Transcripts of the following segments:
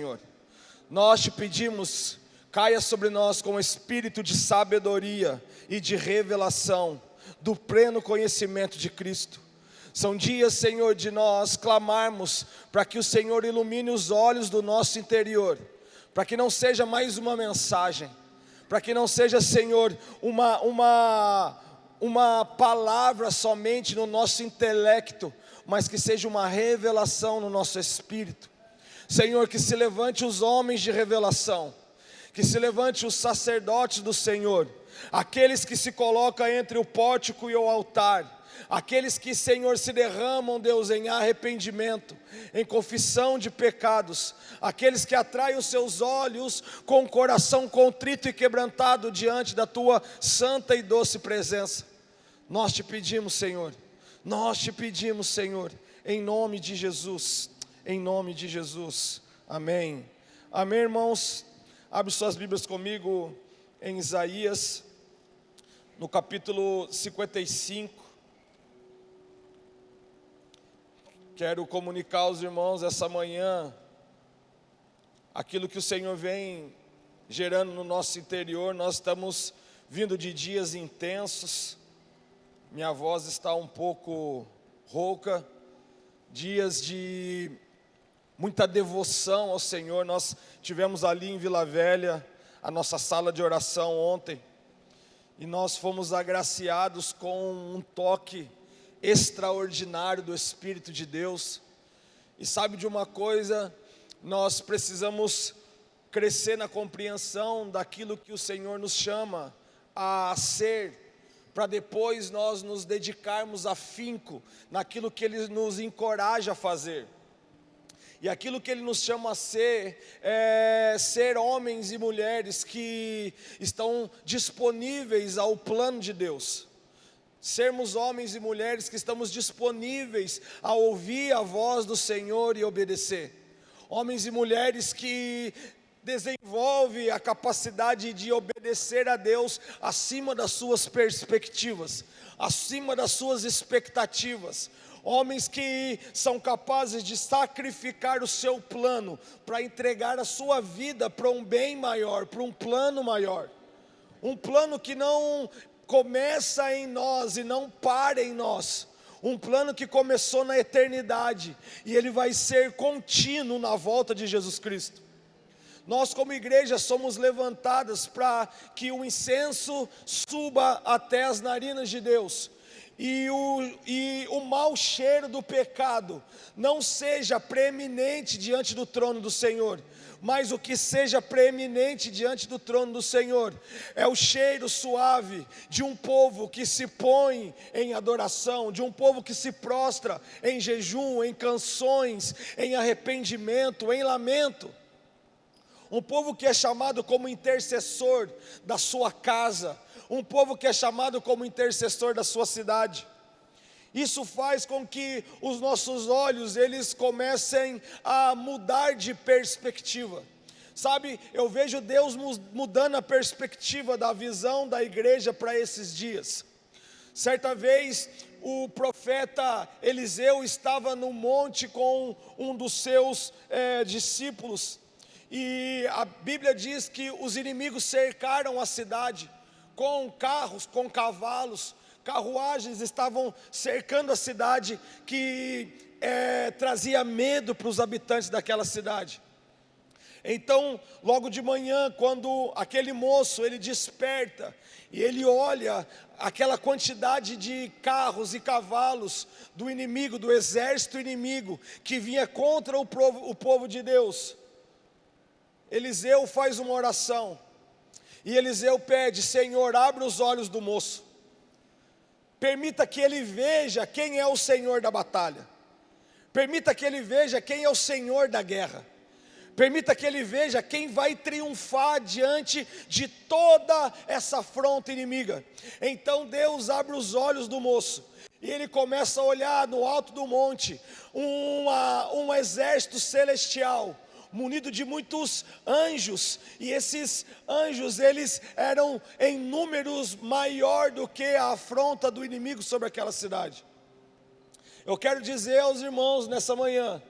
Senhor, nós te pedimos, caia sobre nós com espírito de sabedoria e de revelação, do pleno conhecimento de Cristo. São dias, Senhor, de nós clamarmos para que o Senhor ilumine os olhos do nosso interior, para que não seja mais uma mensagem, para que não seja, Senhor, uma palavra somente no nosso intelecto, mas que seja uma revelação no nosso espírito. Senhor, que se levante os homens de revelação, que se levante os sacerdotes do Senhor, aqueles que se colocam entre o pórtico e o altar, aqueles que, Senhor, se derramam, Deus, em arrependimento, em confissão de pecados, aqueles que atraem os seus olhos com o coração contrito e quebrantado diante da Tua santa e doce presença. Nós te pedimos, Senhor, em nome de Jesus, amém. Amém, irmãos? Abre suas Bíblias comigo em Isaías, no capítulo 55. Quero comunicar aos irmãos essa manhã aquilo que o Senhor vem gerando no nosso interior. Nós estamos vindo de dias intensos, minha voz está um pouco rouca, dias de muita devoção ao Senhor. Nós tivemos ali em Vila Velha a nossa sala de oração ontem, e nós fomos agraciados com um toque extraordinário do Espírito de Deus. E sabe de uma coisa, nós precisamos crescer na compreensão daquilo que o Senhor nos chama a ser, para depois nós nos dedicarmos afinco naquilo que Ele nos encoraja a fazer. E aquilo que Ele nos chama a ser, é ser homens e mulheres que estão disponíveis ao plano de Deus. Sermos homens e mulheres que estamos disponíveis a ouvir a voz do Senhor e obedecer. Homens e mulheres que desenvolvem a capacidade de obedecer a Deus acima das suas perspectivas, acima das suas expectativas. Homens que são capazes de sacrificar o seu plano para entregar a sua vida para um bem maior, para um plano maior. Um plano que não começa em nós e não para em nós. Um plano que começou na eternidade e ele vai ser contínuo na volta de Jesus Cristo. Nós, como igreja, somos levantadas para que o incenso suba até as narinas de Deus, e o mau cheiro do pecado não seja preeminente diante do trono do Senhor. Mas o que seja preeminente diante do trono do Senhor é o cheiro suave de um povo que se põe em adoração, de um povo que se prostra em jejum, em canções, em arrependimento, em lamento. Um povo que é chamado como intercessor da sua casa, um povo que é chamado como intercessor da sua cidade. Isso faz com que os nossos olhos, eles comecem a mudar de perspectiva. Sabe, eu vejo Deus mudando a perspectiva da visão da igreja para esses dias. Certa vez, o profeta Eliseu estava no monte com um dos seus discípulos, e a Bíblia diz que os inimigos cercaram a cidade, com carros, com cavalos, carruagens estavam cercando a cidade, que trazia medo para os habitantes daquela cidade. Então, logo de manhã, quando aquele moço, ele desperta, e ele olha aquela quantidade de carros e cavalos do inimigo, do exército inimigo, que vinha contra o povo de Deus, Eliseu faz uma oração, e Eliseu pede: Senhor, abre os olhos do moço, permita que ele veja quem é o Senhor da batalha, permita que ele veja quem é o Senhor da guerra, permita que ele veja quem vai triunfar diante de toda essa afronta inimiga. Então Deus abre os olhos do moço, e ele começa a olhar no alto do monte, um exército celestial, munido de muitos anjos, e esses anjos, eles eram em números maior do que a afronta do inimigo sobre aquela cidade. Eu quero dizer aos irmãos nessa manhã,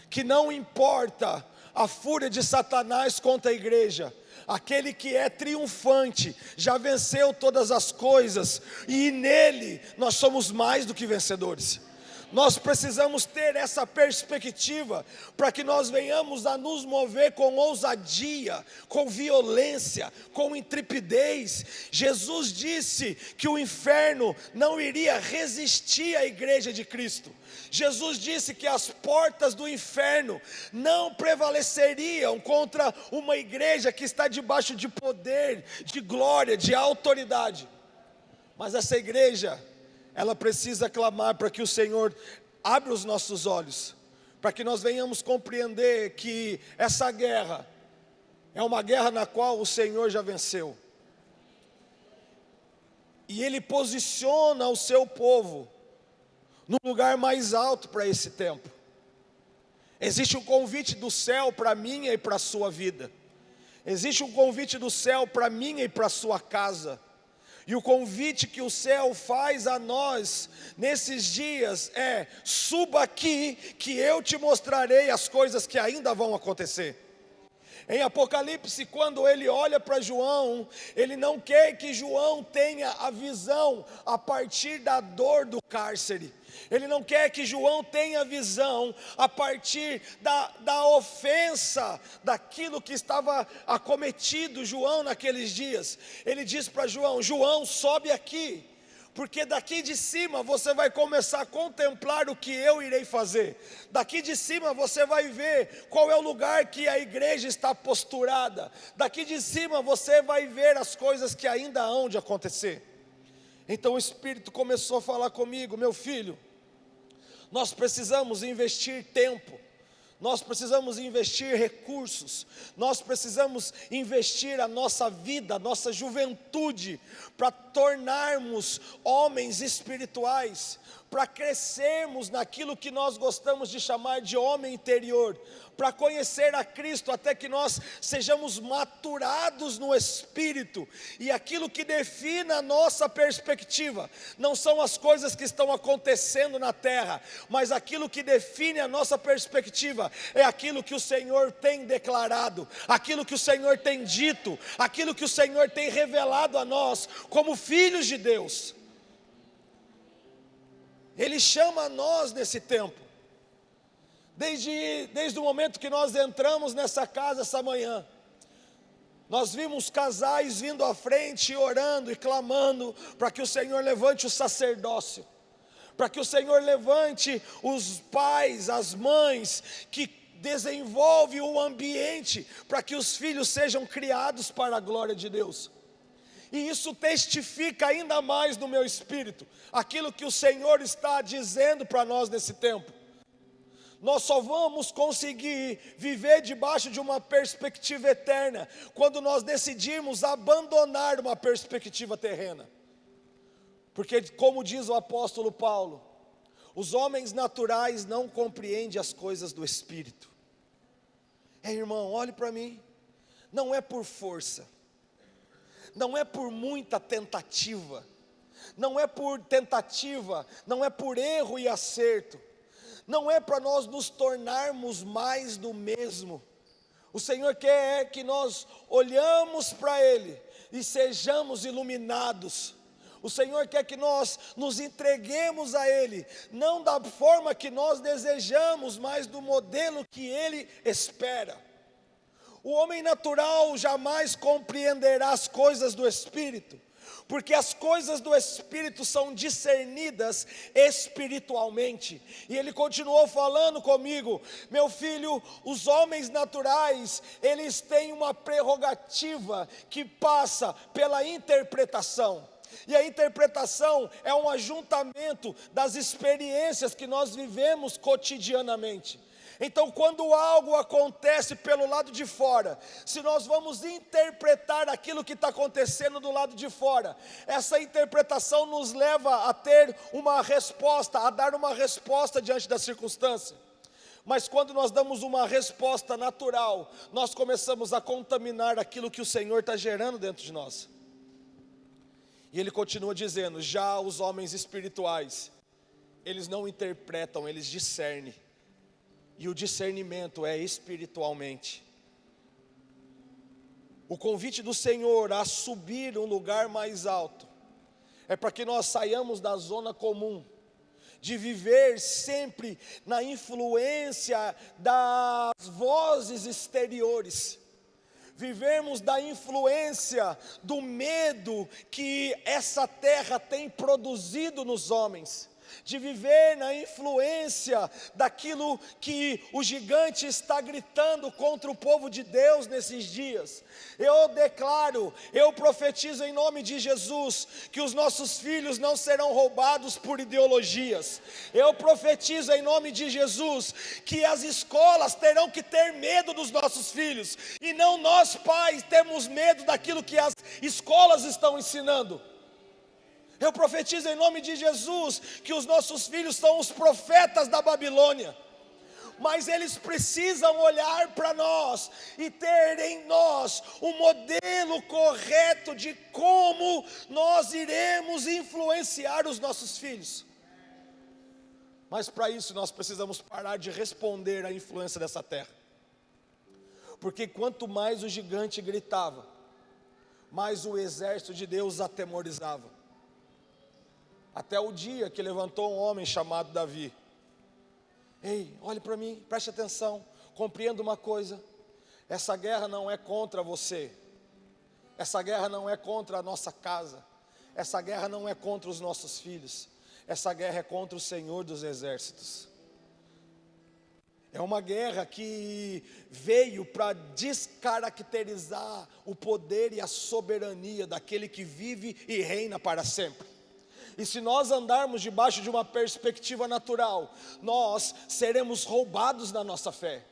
que não importa a fúria de Satanás contra a igreja. Aquele que é triunfante, já venceu todas as coisas, e nele nós somos mais do que vencedores. Nós precisamos ter essa perspectiva, para que nós venhamos a nos mover com ousadia, com violência, com intrepidez. Jesus disse que o inferno não iria resistir à igreja de Cristo. Jesus disse que as portas do inferno não prevaleceriam contra uma igreja que está debaixo de poder, de glória, de autoridade. Mas essa igreja, ela precisa clamar para que o Senhor abra os nossos olhos, para que nós venhamos compreender que essa guerra é uma guerra na qual o Senhor já venceu. E Ele posiciona o seu povo no lugar mais alto para esse tempo. Existe um convite do céu para a minha e para a sua vida. Existe um convite do céu para a minha e para a sua casa. E o convite que o céu faz a nós nesses dias é: suba aqui que eu te mostrarei as coisas que ainda vão acontecer. Em Apocalipse, quando ele olha para João, ele não quer que João tenha a visão a partir da dor do cárcere. Ele não quer que João tenha visão a partir da ofensa, daquilo que estava acometido João naqueles dias. Ele diz para João: João, sobe aqui, porque daqui de cima você vai começar a contemplar o que eu irei fazer. Daqui de cima você vai ver qual é o lugar que a igreja está posturada. Daqui de cima você vai ver as coisas que ainda hão de acontecer. Então o Espírito começou a falar comigo: meu filho, nós precisamos investir tempo, nós precisamos investir recursos, nós precisamos investir a nossa vida, a nossa juventude, para tornarmos homens espirituais, para crescermos naquilo que nós gostamos de chamar de homem interior, para conhecer a Cristo, até que nós sejamos maturados no Espírito. E aquilo que define a nossa perspectiva não são as coisas que estão acontecendo na terra, mas aquilo que define a nossa perspectiva é aquilo que o Senhor tem declarado, aquilo que o Senhor tem dito, aquilo que o Senhor tem revelado a nós como filhos de Deus. Ele chama a nós nesse tempo. Desde o momento que nós entramos nessa casa essa manhã, nós vimos casais vindo à frente, orando e clamando para que o Senhor levante o sacerdócio, para que o Senhor levante os pais, as mães, que desenvolve o ambiente para que os filhos sejam criados para a glória de Deus. E isso testifica ainda mais no meu espírito aquilo que o Senhor está dizendo para nós nesse tempo. Nós só vamos conseguir viver debaixo de uma perspectiva eterna quando nós decidirmos abandonar uma perspectiva terrena. Porque, como diz o apóstolo Paulo, os homens naturais não compreendem as coisas do Espírito. Irmão, olhe para mim, não é por força, não é por muita tentativa, não é por tentativa, não é por erro e acerto, não é para nós nos tornarmos mais do mesmo. O Senhor quer que nós olhamos para Ele e sejamos iluminados. O Senhor quer que nós nos entreguemos a Ele, não da forma que nós desejamos, mas do modelo que Ele espera. O homem natural jamais compreenderá as coisas do Espírito, porque as coisas do Espírito são discernidas espiritualmente. E ele continuou falando comigo: meu filho, os homens naturais, eles têm uma prerrogativa que passa pela interpretação. E a interpretação é um ajuntamento das experiências que nós vivemos cotidianamente. Então, quando algo acontece pelo lado de fora, se nós vamos interpretar aquilo que está acontecendo do lado de fora, essa interpretação nos leva a ter uma resposta, a dar uma resposta diante da circunstância. Mas quando nós damos uma resposta natural, nós começamos a contaminar aquilo que o Senhor está gerando dentro de nós. E ele continua dizendo: já os homens espirituais, eles não interpretam, eles discernem. e o discernimento é espiritualmente. O convite do Senhor a subir um lugar mais alto é para que nós saiamos da zona comum, de viver sempre na influência das vozes exteriores, vivermos da influência do medo que essa terra tem produzido nos homens, de viver na influência daquilo que o gigante está gritando contra o povo de Deus nesses dias. Eu declaro, eu profetizo em nome de Jesus, que os nossos filhos não serão roubados por ideologias. Eu profetizo em nome de Jesus, que as escolas terão que ter medo dos nossos filhos, e não nós pais temos medo daquilo que as escolas estão ensinando. Eu profetizo em nome de Jesus que os nossos filhos são os profetas da Babilônia, mas eles precisam olhar para nós e ter em nós um modelo correto de como nós iremos influenciar os nossos filhos. Mas para isso nós precisamos parar de responder à influência dessa terra, porque quanto mais o gigante gritava, mais o exército de Deus atemorizava. Até o dia que levantou um homem chamado Davi. Ei, olhe para mim, preste atenção, compreenda uma coisa: essa guerra não é contra você, essa guerra não é contra a nossa casa, essa guerra não é contra os nossos filhos, essa guerra é contra o Senhor dos Exércitos. É uma guerra que veio para descaracterizar o poder e a soberania daquele que vive e reina para sempre. E se nós andarmos debaixo de uma perspectiva natural, nós seremos roubados na nossa fé.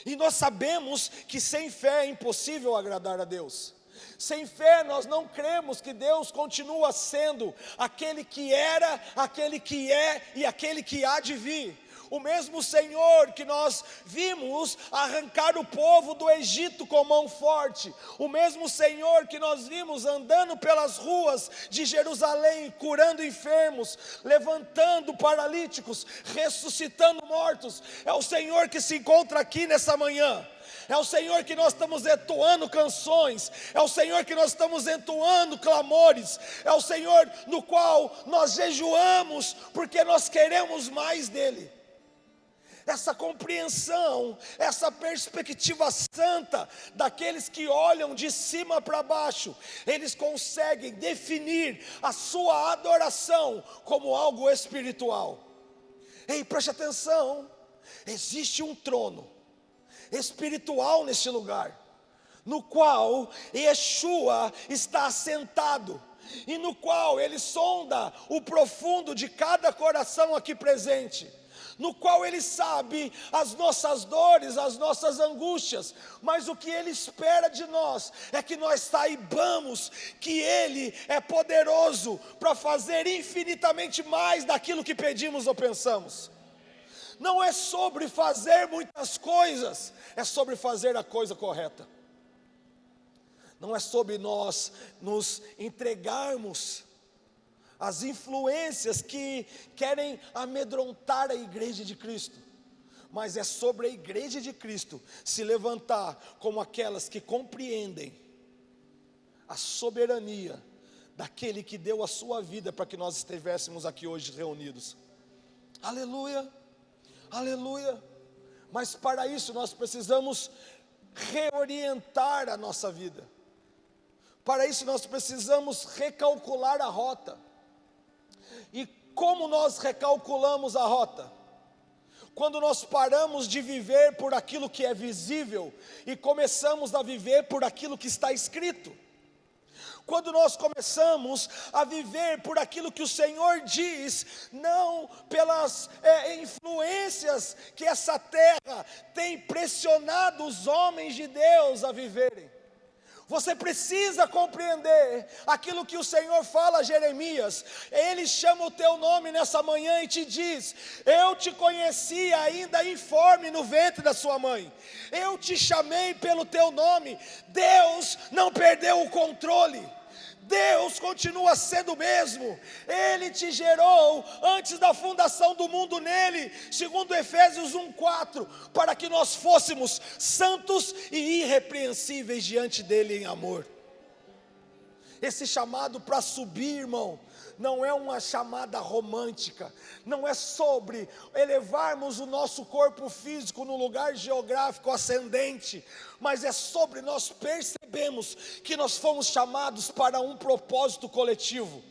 E nós sabemos que sem fé é impossível agradar a Deus. Sem fé nós não cremos que Deus continua sendo aquele que era, aquele que é e aquele que há de vir. O mesmo Senhor que nós vimos arrancar o povo do Egito com mão forte, o mesmo Senhor que nós vimos andando pelas ruas de Jerusalém, curando enfermos, levantando paralíticos, ressuscitando mortos, é o Senhor que se encontra aqui nessa manhã. É o Senhor que nós estamos entoando canções, é o Senhor que nós estamos entoando clamores, é o Senhor no qual nós jejuamos, porque nós queremos mais dEle. Essa compreensão, essa perspectiva santa daqueles que olham de cima para baixo, eles conseguem definir a sua adoração como algo espiritual. Ei, preste atenção, existe um trono espiritual neste lugar, no qual Yeshua está assentado, e no qual Ele sonda o profundo de cada coração aqui presente, no qual Ele sabe as nossas dores, as nossas angústias, mas o que Ele espera de nós é que nós saibamos que Ele é poderoso para fazer infinitamente mais daquilo que pedimos ou pensamos. Não é sobre fazer muitas coisas, é sobre fazer a coisa correta. Não é sobre nós nos entregarmos às influências que querem amedrontar a igreja de Cristo, mas é sobre a igreja de Cristo se levantar como aquelas que compreendem a soberania daquele que deu a sua vida para que nós estivéssemos aqui hoje reunidos. Aleluia, aleluia. Mas para isso nós precisamos reorientar a nossa vida. Para isso nós precisamos recalcular a rota. E como nós recalculamos a rota? Quando nós paramos de viver por aquilo que é visível e começamos a viver por aquilo que está escrito. Quando nós começamos a viver por aquilo que o Senhor diz, não pelas influências que essa terra tem pressionado os homens de Deus a viverem. Você precisa compreender aquilo que o Senhor fala a Jeremias. Ele chama o teu nome nessa manhã e te diz: eu te conheci ainda informe no ventre da sua mãe, eu te chamei pelo teu nome. Deus não perdeu o controle, Deus continua sendo o mesmo. Ele te gerou antes da fundação do mundo nele, segundo Efésios 1:4, para que nós fôssemos santos e irrepreensíveis diante dele em amor. Esse chamado para subir, irmão, não é uma chamada romântica, não é sobre elevarmos o nosso corpo físico no lugar geográfico ascendente, mas é sobre nós percebemos que nós fomos chamados para um propósito coletivo.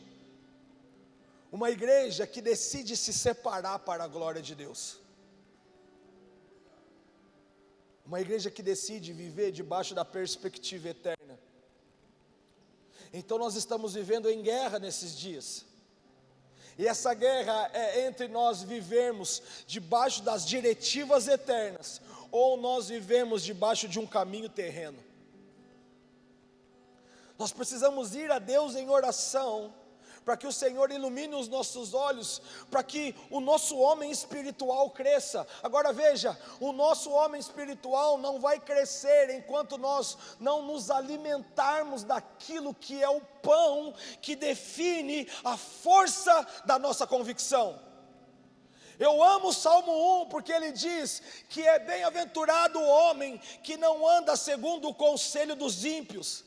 Uma igreja que decide se separar para a glória de Deus. Uma igreja que decide viver debaixo da perspectiva eterna. Então nós estamos vivendo em guerra nesses dias. E essa guerra é entre nós vivermos debaixo das diretivas eternas, ou nós vivemos debaixo de um caminho terreno. Nós precisamos ir a Deus em oração, para que o Senhor ilumine os nossos olhos, para que o nosso homem espiritual cresça. Agora veja, o nosso homem espiritual não vai crescer enquanto nós não nos alimentarmos daquilo que é o pão que define a força da nossa convicção. Eu amo o Salmo 1, porque ele diz que é bem-aventurado o homem que não anda segundo o conselho dos ímpios,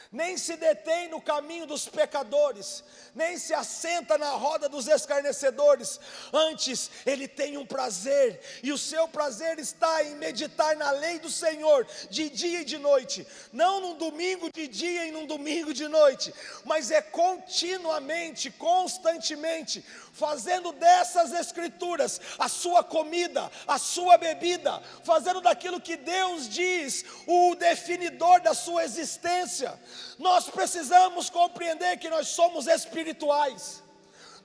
nem se detém no caminho dos pecadores, nem se assenta na roda dos escarnecedores. Antes ele tem um prazer, e o seu prazer está em meditar na lei do Senhor, de dia e de noite. Não num domingo de dia e num domingo de noite, mas é continuamente, constantemente, fazendo dessas escrituras a sua comida, a sua bebida, fazendo daquilo que Deus diz o definidor da sua existência. Nós precisamos compreender que nós somos espirituais.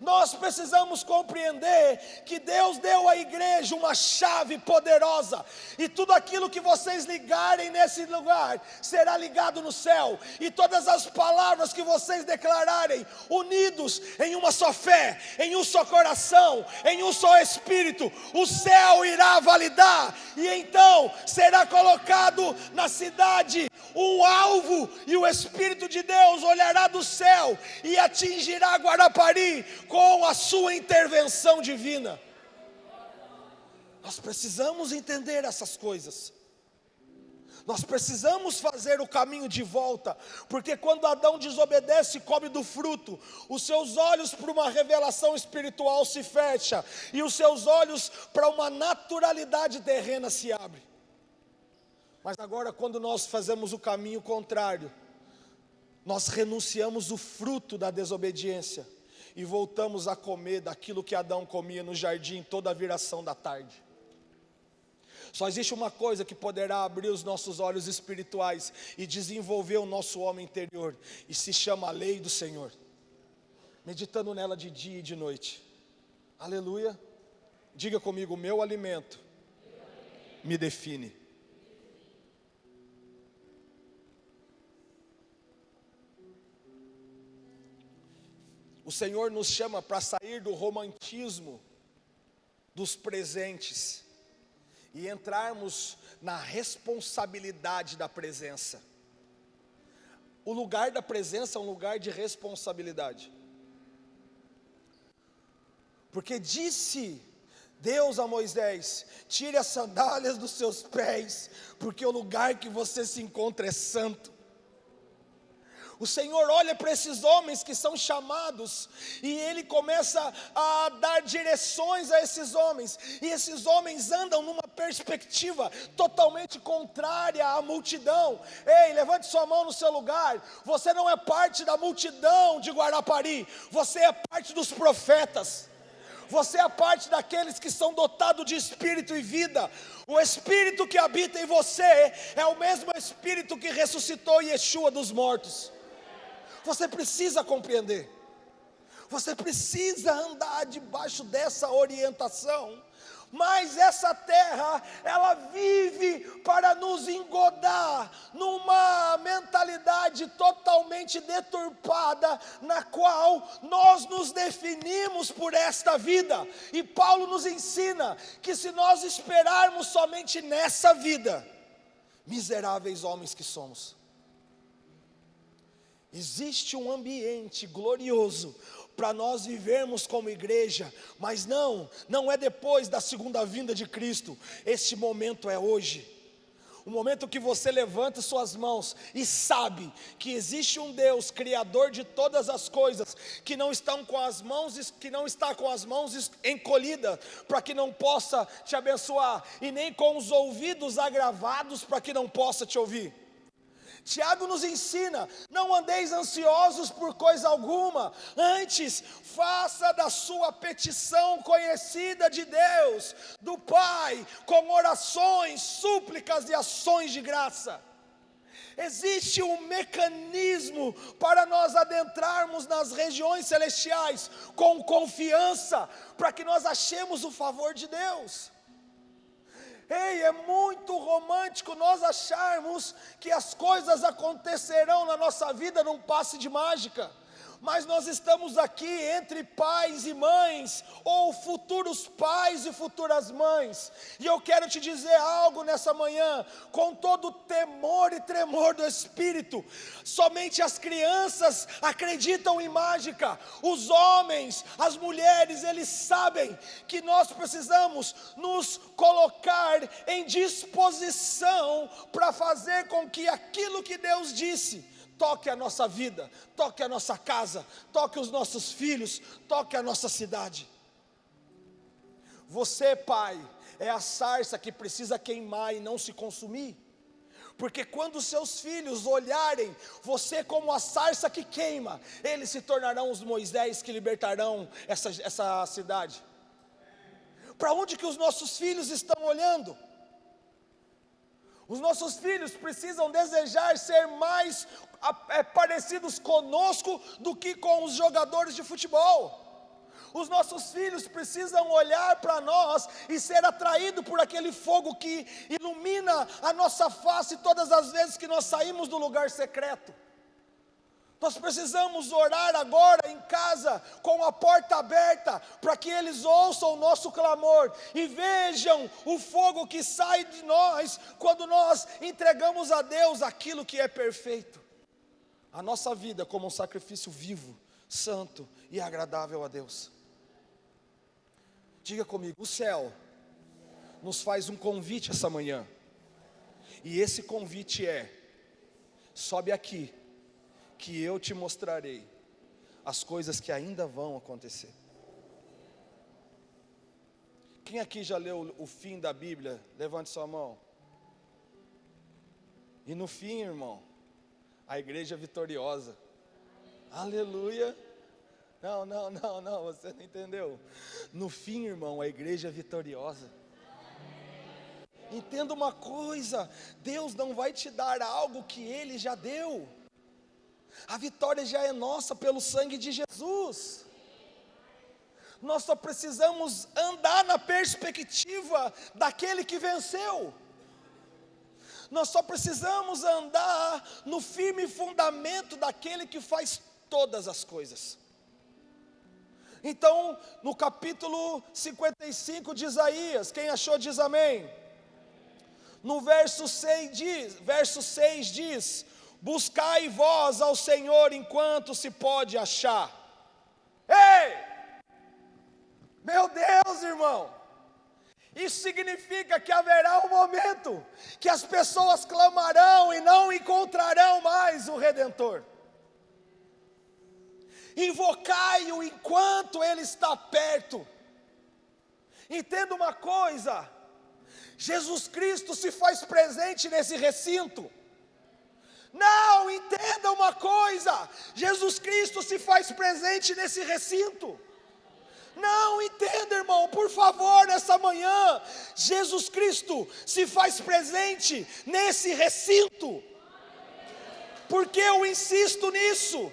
Nós precisamos compreender que Deus deu à igreja uma chave poderosa, e tudo aquilo que vocês ligarem nesse lugar, será ligado no céu, e todas as palavras que vocês declararem, unidos em uma só fé, em um só coração, em um só espírito, o céu irá validar, e então será colocado na cidade um alvo, e o Espírito de Deus olhará do céu, e atingirá Guarapari, com a sua intervenção divina. Nós precisamos entender essas coisas. Nós precisamos fazer o caminho de volta, porque quando Adão desobedece e come do fruto, os seus olhos para uma revelação espiritual se fecham, e os seus olhos para uma naturalidade terrena se abrem. Mas agora, quando nós fazemos o caminho contrário, nós renunciamos o fruto da desobediência, e voltamos a comer daquilo que Adão comia no jardim toda a viração da tarde. Só existe uma coisa que poderá abrir os nossos olhos espirituais e desenvolver o nosso homem interior, e se chama a lei do Senhor, meditando nela de dia e de noite. Aleluia. Diga comigo: o meu alimento me define. O Senhor nos chama para sair do romantismo dos presentes e entrarmos na responsabilidade da presença. O lugar da presença é um lugar de responsabilidade. Porque disse Deus a Moisés: tire as sandálias dos seus pés, porque o lugar que você se encontra é santo. O Senhor olha para esses homens que são chamados, e Ele começa a dar direções a esses homens, e esses homens andam numa perspectiva totalmente contrária à multidão. Ei, levante sua mão no seu lugar. Você não é parte da multidão de Guarapari, você é parte dos profetas. Você é parte daqueles que são dotados de espírito e vida. O espírito que habita em você é o mesmo espírito que ressuscitou Yeshua dos mortos. Você precisa compreender, você precisa andar debaixo dessa orientação. Mas essa terra, ela vive para nos engodar numa mentalidade totalmente deturpada, na qual nós nos definimos por esta vida. E Paulo nos ensina que se nós esperarmos somente nessa vida, miseráveis homens que somos. Existe um ambiente glorioso para nós vivermos como igreja, mas não é depois da segunda vinda de Cristo. Este momento é hoje. O momento que você levanta suas mãos e sabe que existe um Deus criador de todas as coisas, que não está com as mãos encolhidas para que não possa te abençoar, e nem com os ouvidos agravados para que não possa te ouvir. Tiago nos ensina: não andeis ansiosos por coisa alguma, antes faça da sua petição conhecida de Deus, do Pai, com orações, súplicas e ações de graça. Existe um mecanismo para nós adentrarmos nas regiões celestiais com confiança, para que nós achemos o favor de Deus. Ei, é muito romântico nós acharmos que as coisas acontecerão na nossa vida num passe de mágica. Mas nós estamos aqui entre pais e mães, ou futuros pais e futuras mães, e eu quero te dizer algo nessa manhã, com todo o temor e tremor do Espírito: somente as crianças acreditam em mágica, os homens, as mulheres, eles sabem que nós precisamos nos colocar em disposição para fazer com que aquilo que Deus disse toque a nossa vida, toque a nossa casa, toque os nossos filhos, toque a nossa cidade. Você, pai, é a sarça que precisa queimar e não se consumir. Porque quando seus filhos olharem você como a sarça que queima, eles se tornarão os Moisés que libertarão essa cidade. Para onde que os nossos filhos estão olhando? Os nossos filhos precisam desejar ser mais parecidos conosco do que com os jogadores de futebol. Os nossos filhos precisam olhar para nós e ser atraídos por aquele fogo que ilumina a nossa face todas as vezes que nós saímos do lugar secreto. Nós precisamos orar agora em casa com a porta aberta, para que eles ouçam o nosso clamor e vejam o fogo que sai de nós quando nós entregamos a Deus aquilo que é perfeito. A nossa vida como um sacrifício vivo, santo e agradável a Deus. Diga comigo: o céu nos faz um convite essa manhã, e esse convite é: sobe aqui, que eu te mostrarei as coisas que ainda vão acontecer. Quem aqui já leu o fim da Bíblia? Levante sua mão. E no fim, irmão, a igreja vitoriosa. Aleluia. Não, você não entendeu. No fim, irmão, a igreja vitoriosa. Entenda uma coisa: Deus não vai te dar algo que Ele já deu. A vitória já é nossa pelo sangue de Jesus. Nós só precisamos andar na perspectiva daquele que venceu. Nós só precisamos andar no firme fundamento daquele que faz todas as coisas. Então, no capítulo 55 de Isaías, quem achou diz amém. No verso 6 diz: buscai vós ao Senhor enquanto se pode achar. Ei! Meu Deus, irmão! Isso significa que haverá um momento que as pessoas clamarão e não encontrarão mais o Redentor. Invocai-o enquanto Ele está perto. Entenda uma coisa: Jesus Cristo se faz presente nesse recinto. Não, entenda uma coisa: Jesus Cristo se faz presente nesse recinto. Não, entenda, irmão, por favor, nessa manhã, Jesus Cristo se faz presente nesse recinto. Por que eu insisto nisso?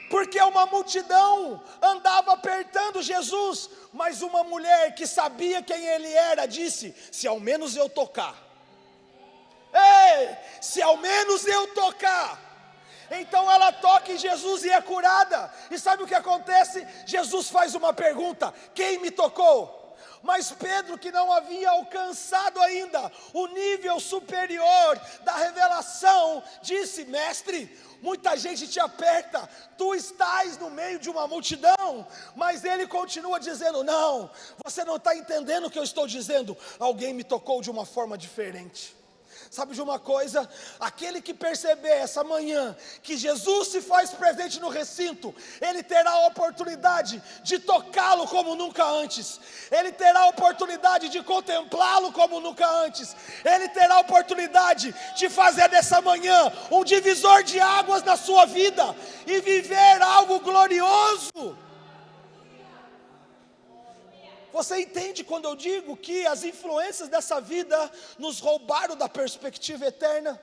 Porque uma multidão andava apertando Jesus, mas uma mulher que sabia quem Ele era disse: se ao menos eu tocar. Ei, se ao menos eu tocar. Então ela toca em Jesus e é curada. E sabe o que acontece? Jesus faz uma pergunta: quem me tocou? Mas Pedro, que não havia alcançado ainda o nível superior da revelação, disse: mestre, muita gente te aperta, tu estás no meio de uma multidão. Mas ele continua dizendo: não, você não está entendendo o que eu estou dizendo. Alguém me tocou de uma forma diferente. Sabe de uma coisa? Aquele que perceber essa manhã que Jesus se faz presente no recinto, ele terá a oportunidade de tocá-lo como nunca antes. Ele terá a oportunidade de contemplá-lo como nunca antes. Ele terá a oportunidade de fazer dessa manhã um divisor de águas na sua vida e viver algo glorioso. Você entende quando eu digo que as influências dessa vida nos roubaram da perspectiva eterna?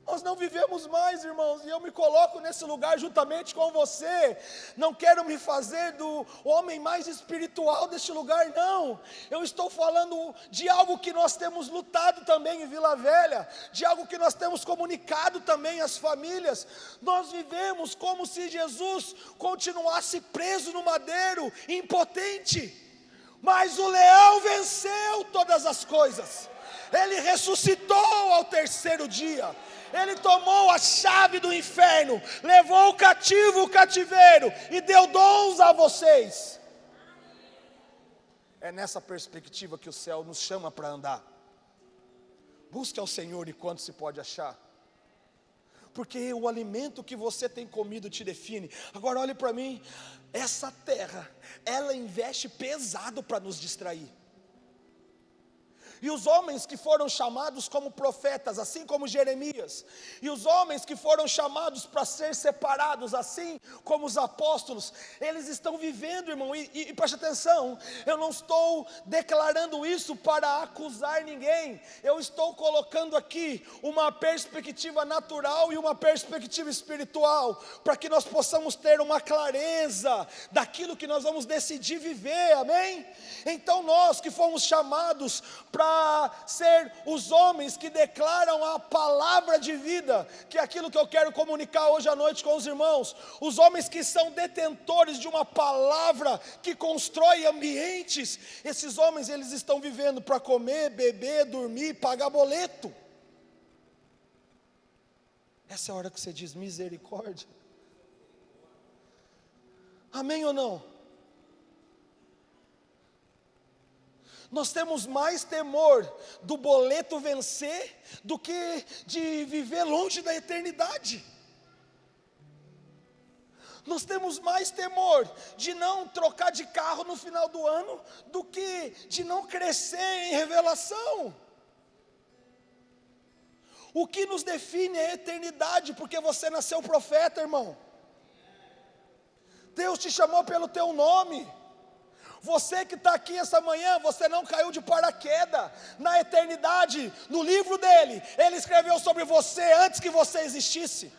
Nós não vivemos mais, irmãos, e eu me coloco nesse lugar juntamente com você. Não quero me fazer do homem mais espiritual deste lugar, não. Eu estou falando de algo que nós temos lutado também em Vila Velha, de algo que nós temos comunicado também às famílias. Nós vivemos como se Jesus continuasse preso no madeiro, impotente. Mas o leão venceu todas as coisas. Ele ressuscitou ao terceiro dia. Ele tomou a chave do inferno, levou o cativo o cativeiro e deu dons a vocês. É nessa perspectiva que o céu nos chama para andar. Busque ao Senhor enquanto se pode achar, porque o alimento que você tem comido te define. Agora olhe para mim, essa terra, ela investe pesado para nos distrair. E os homens que foram chamados como profetas, assim como Jeremias, e os homens que foram chamados para ser separados, assim como os apóstolos, eles estão vivendo, irmão, e preste atenção, eu não estou declarando isso para acusar ninguém, eu estou colocando aqui uma perspectiva natural e uma perspectiva espiritual, para que nós possamos ter uma clareza daquilo que nós vamos decidir viver, amém? Então nós que fomos chamados para ser os homens que declaram a palavra de vida, que é aquilo que eu quero comunicar hoje à noite com os irmãos, os homens que são detentores de uma palavra que constrói ambientes, esses homens eles estão vivendo para comer, beber, dormir, pagar boleto. Essa é a hora que você diz misericórdia. Amém ou não? Nós temos mais temor do boleto vencer do que de viver longe da eternidade. Nós temos mais temor de não trocar de carro no final do ano do que de não crescer em revelação. O que nos define é a eternidade, porque você nasceu profeta, irmão. Deus te chamou pelo teu nome. Você que está aqui essa manhã, você não caiu de paraquedas. Na eternidade, no livro dele, ele escreveu sobre você antes que você existisse.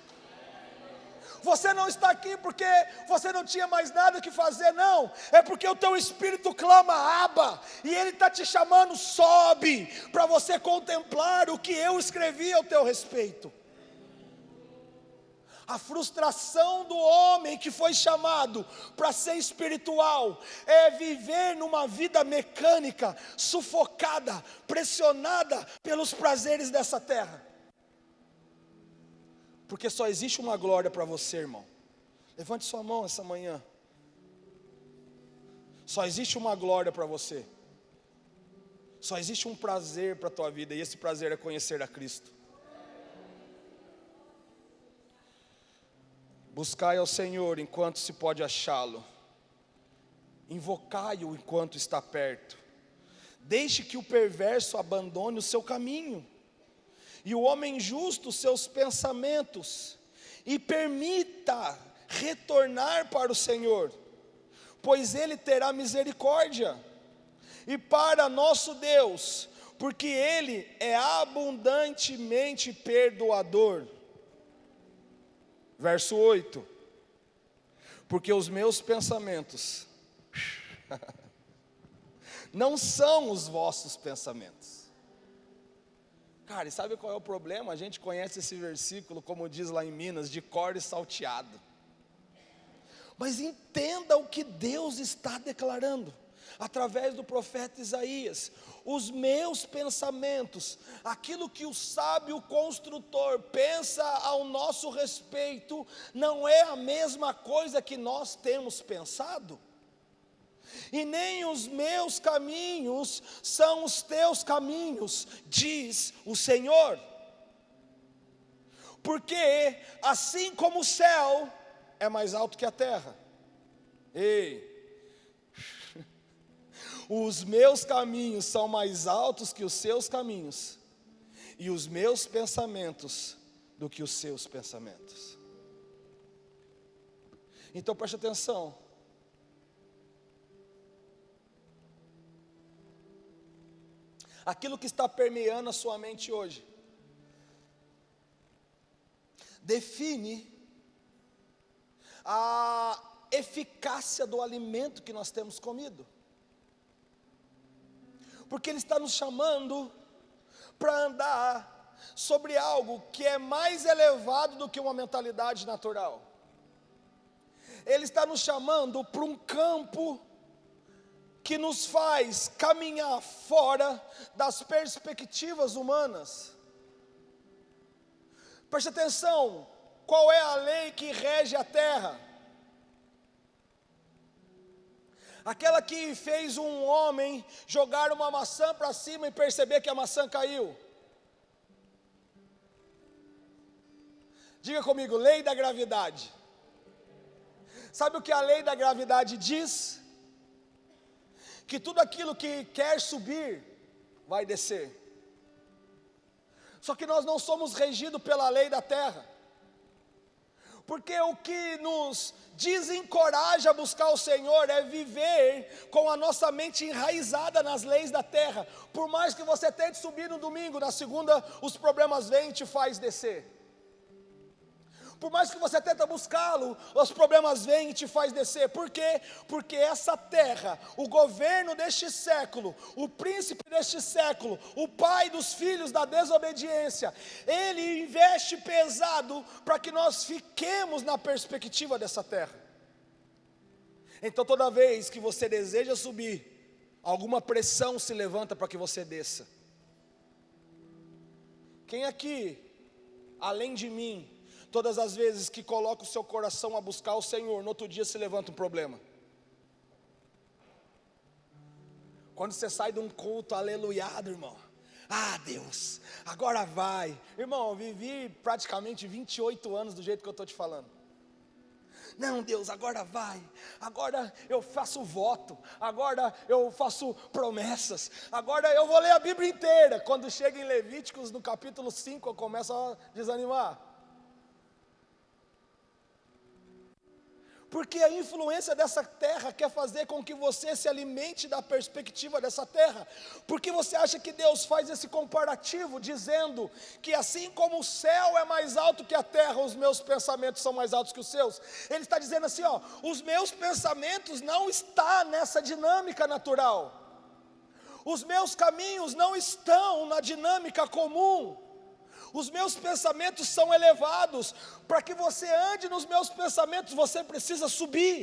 Você não está aqui porque você não tinha mais nada que fazer, não. É porque o teu espírito clama Abba, e ele está te chamando, sobe, para você contemplar o que eu escrevi ao teu respeito. A frustração do homem que foi chamado para ser espiritual é viver numa vida mecânica, sufocada, pressionada pelos prazeres dessa terra. Porque só existe uma glória para você, irmão. Levante sua mão essa manhã. Só existe uma glória para você. Só existe um prazer para a tua vida, e esse prazer é conhecer a Cristo. Buscai ao Senhor enquanto se pode achá-lo, invocai-o enquanto está perto. Deixe que o perverso abandone o seu caminho, e o homem justo os seus pensamentos, e permita retornar para o Senhor, pois Ele terá misericórdia, e para nosso Deus, porque Ele é abundantemente perdoador. Verso 8, porque os meus pensamentos não são os vossos pensamentos. Cara, e sabe qual é o problema? A gente conhece esse versículo, como diz lá em Minas, de cor e salteado. Mas entenda o que Deus está declarando através do profeta Isaías: os meus pensamentos, aquilo que o sábio construtor pensa ao nosso respeito, não é a mesma coisa que nós temos pensado, e nem os meus caminhos são os teus caminhos, diz o Senhor. Porque assim como o céu é mais alto que a terra, os meus caminhos são mais altos que os seus caminhos, e os meus pensamentos do que os seus pensamentos. Então preste atenção. Aquilo que está permeando a sua mente hoje define a eficácia do alimento que nós temos comido. Porque Ele está nos chamando para andar sobre algo que é mais elevado do que uma mentalidade natural. Ele está nos chamando para um campo que nos faz caminhar fora das perspectivas humanas. Preste atenção, qual é a lei que rege a terra? Aquela que fez um homem jogar uma maçã para cima e perceber que a maçã caiu. Diga comigo, lei da gravidade. Sabe o que a lei da gravidade diz? Que tudo aquilo que quer subir, vai descer. Só que nós não somos regidos pela lei da terra. Porque o que nos desencoraja a buscar o Senhor é viver com a nossa mente enraizada nas leis da terra. Por mais que você tente subir no domingo, na segunda os problemas vêm e te faz descer. Por mais que você tenta buscá-lo, os problemas vêm e te faz descer. Por quê? Porque essa terra, o governo deste século, o príncipe deste século, o pai dos filhos da desobediência, ele investe pesado para que nós fiquemos na perspectiva dessa terra. Então toda vez que você deseja subir, alguma pressão se levanta para que você desça. Quem aqui, além de mim, todas as vezes que coloca o seu coração a buscar o Senhor, no outro dia se levanta um problema? Quando você sai de um culto aleluiado, irmão, Deus, agora vai. Irmão, eu vivi praticamente 28 anos do jeito que eu estou te falando. Não, Deus, agora vai. Agora eu faço voto. Agora eu faço promessas. Agora eu vou ler a Bíblia inteira. Quando chega em Levíticos, no capítulo 5, eu começo a desanimar. Porque a influência dessa terra quer fazer com que você se alimente da perspectiva dessa terra. Porque você acha que Deus faz esse comparativo, dizendo que assim como o céu é mais alto que a terra, os meus pensamentos são mais altos que os seus. Ele está dizendo assim, os meus pensamentos não estão nessa dinâmica natural. Os meus caminhos não estão na dinâmica comum. Os meus pensamentos são elevados. Para que você ande nos meus pensamentos, você precisa subir.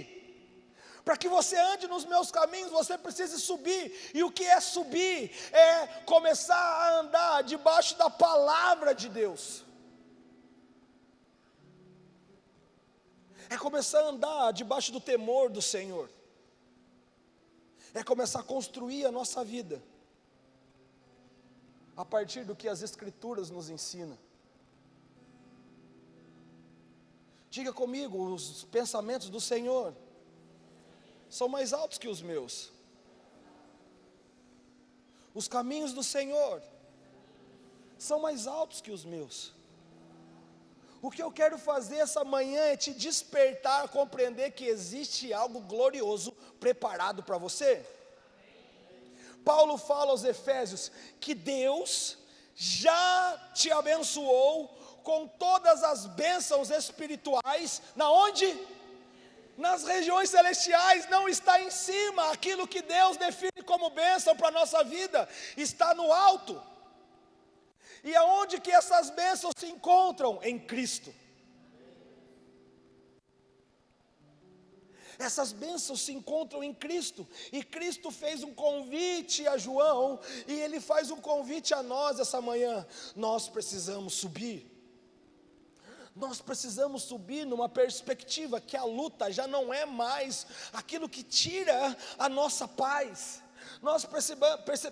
Para que você ande nos meus caminhos, você precisa subir. E o que é subir? É começar a andar debaixo da palavra de Deus. É começar a andar debaixo do temor do Senhor. É começar a construir a nossa vida a partir do que as Escrituras nos ensinam. Diga comigo, os pensamentos do Senhor são mais altos que os meus. Os caminhos do Senhor são mais altos que os meus. O que eu quero fazer essa manhã é te despertar a compreender que existe algo glorioso preparado para você. Paulo fala aos Efésios que Deus já te abençoou com todas as bênçãos espirituais, na onde? Nas regiões celestiais. Não está em cima. Aquilo que Deus define como bênção para a nossa vida está no alto. E aonde que essas bênçãos se encontram? Em Cristo. Essas bênçãos se encontram em Cristo, e Cristo fez um convite a João, e Ele faz um convite a nós essa manhã. Nós precisamos subir. Nós precisamos subir numa perspectiva que a luta já não é mais aquilo que tira a nossa paz. Nós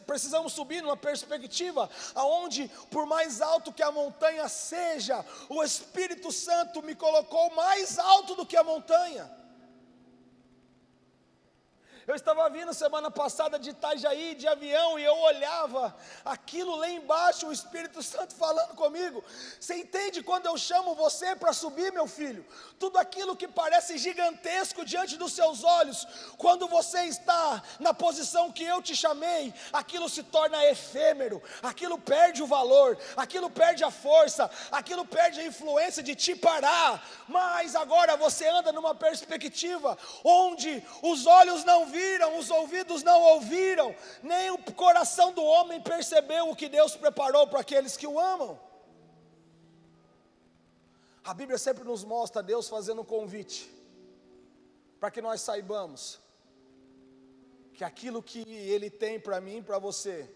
precisamos subir numa perspectiva aonde, por mais alto que a montanha seja, o Espírito Santo me colocou mais alto do que a montanha. Eu estava vindo semana passada de Itajaí, de avião, e eu olhava aquilo lá embaixo, o Espírito Santo falando comigo. Você entende quando eu chamo você para subir, meu filho? Tudo aquilo que parece gigantesco diante dos seus olhos, quando você está na posição que eu te chamei, aquilo se torna efêmero, aquilo perde o valor, aquilo perde a força, aquilo perde a influência de te parar. Mas agora você anda numa perspectiva onde os olhos não viram, os ouvidos não ouviram, nem o coração do homem percebeu o que Deus preparou para aqueles que o amam. A Bíblia sempre nos mostra Deus fazendo um convite, para que nós saibamos que aquilo que Ele tem para mim e para você,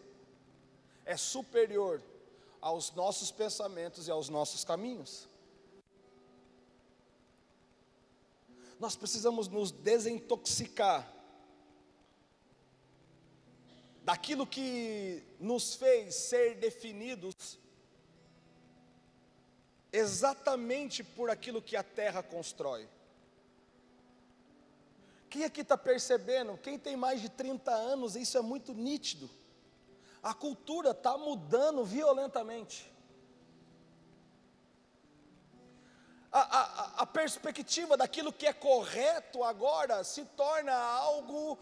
é superior aos nossos pensamentos e aos nossos caminhos. Nós precisamos nos desintoxicar daquilo que nos fez ser definidos exatamente por aquilo que a terra constrói. Quem aqui está percebendo? Quem tem mais de 30 anos, isso é muito nítido. A cultura está mudando violentamente. A perspectiva daquilo que é correto agora se torna algo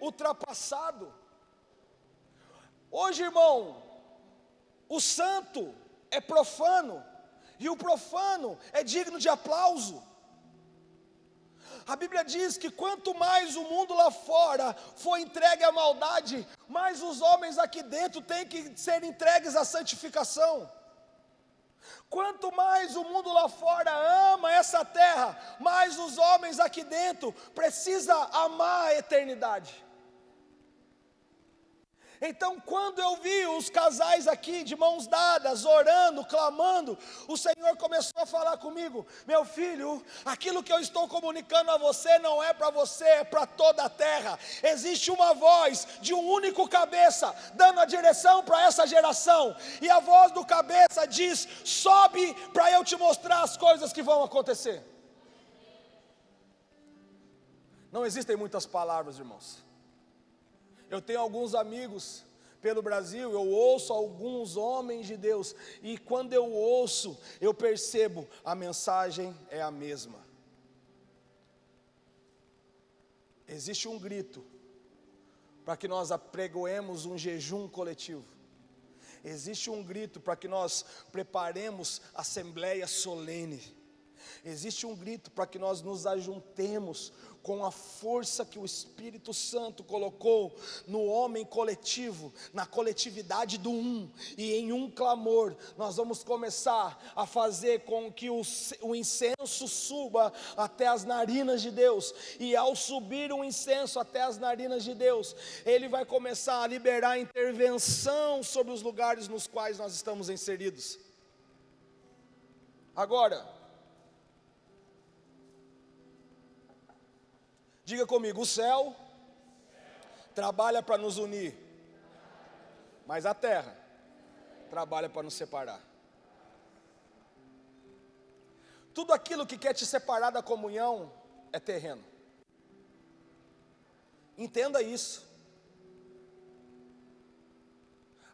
ultrapassado. Hoje, irmão, o santo é profano, e o profano é digno de aplauso. A Bíblia diz que quanto mais o mundo lá fora for entregue à maldade, mais os homens aqui dentro têm que ser entregues à santificação. Quanto mais o mundo lá fora ama essa terra, mais os homens aqui dentro precisam amar a eternidade. Então, quando eu vi os casais aqui de mãos dadas, orando, clamando, o Senhor começou a falar comigo: meu filho, aquilo que eu estou comunicando a você não é para você, é para toda a terra. Existe uma voz de um único cabeça, dando a direção para essa geração, e a voz do cabeça diz: sobe para eu te mostrar as coisas que vão acontecer. Não existem muitas palavras, irmãos. Eu tenho alguns amigos pelo Brasil, eu ouço alguns homens de Deus, e quando eu ouço, eu percebo, a mensagem é a mesma. Existe um grito para que nós apregoemos um jejum coletivo. Existe um grito para que nós preparemos assembleia solene. Existe um grito para que nós nos ajuntemos com a força que o Espírito Santo colocou no homem coletivo, na coletividade do um, e em um clamor, nós vamos começar a fazer com que o incenso suba até as narinas de Deus, e ao subir o incenso até as narinas de Deus, Ele vai começar a liberar intervenção sobre os lugares nos quais nós estamos inseridos. Agora, diga comigo: o céu trabalha para nos unir, mas a terra trabalha para nos separar. Tudo aquilo que quer te separar da comunhão é terreno. Entenda isso.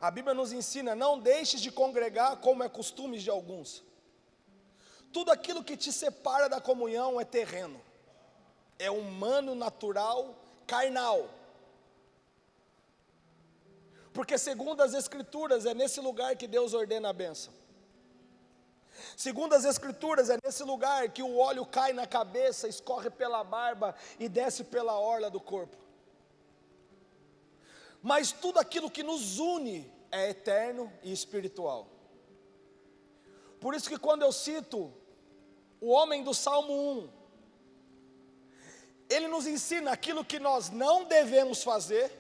A Bíblia nos ensina: não deixes de congregar como é costume de alguns. Tudo aquilo que te separa da comunhão é terreno. É humano, natural, carnal. Porque segundo as Escrituras, é nesse lugar que Deus ordena a bênção. Segundo as Escrituras, é nesse lugar que o óleo cai na cabeça, escorre pela barba e desce pela orla do corpo. Mas tudo aquilo que nos une é eterno e espiritual. Por isso que quando eu cito o homem do Salmo 1, Ele nos ensina aquilo que nós não devemos fazer,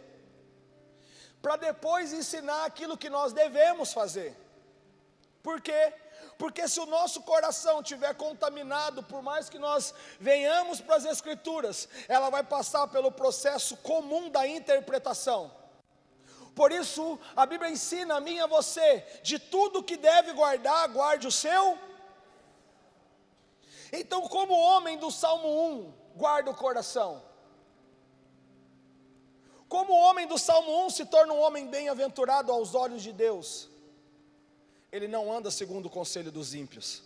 para depois ensinar aquilo que nós devemos fazer. Por quê? Porque se o nosso coração estiver contaminado, por mais que nós venhamos para as Escrituras, ela vai passar pelo processo comum da interpretação. Por isso, a Bíblia ensina a mim e a você, de tudo que deve guardar, guarde o seu. Então, como o homem do Salmo 1 guarda o coração? Como o homem do Salmo 1 se torna um homem bem-aventurado aos olhos de Deus? Ele não anda segundo o conselho dos ímpios.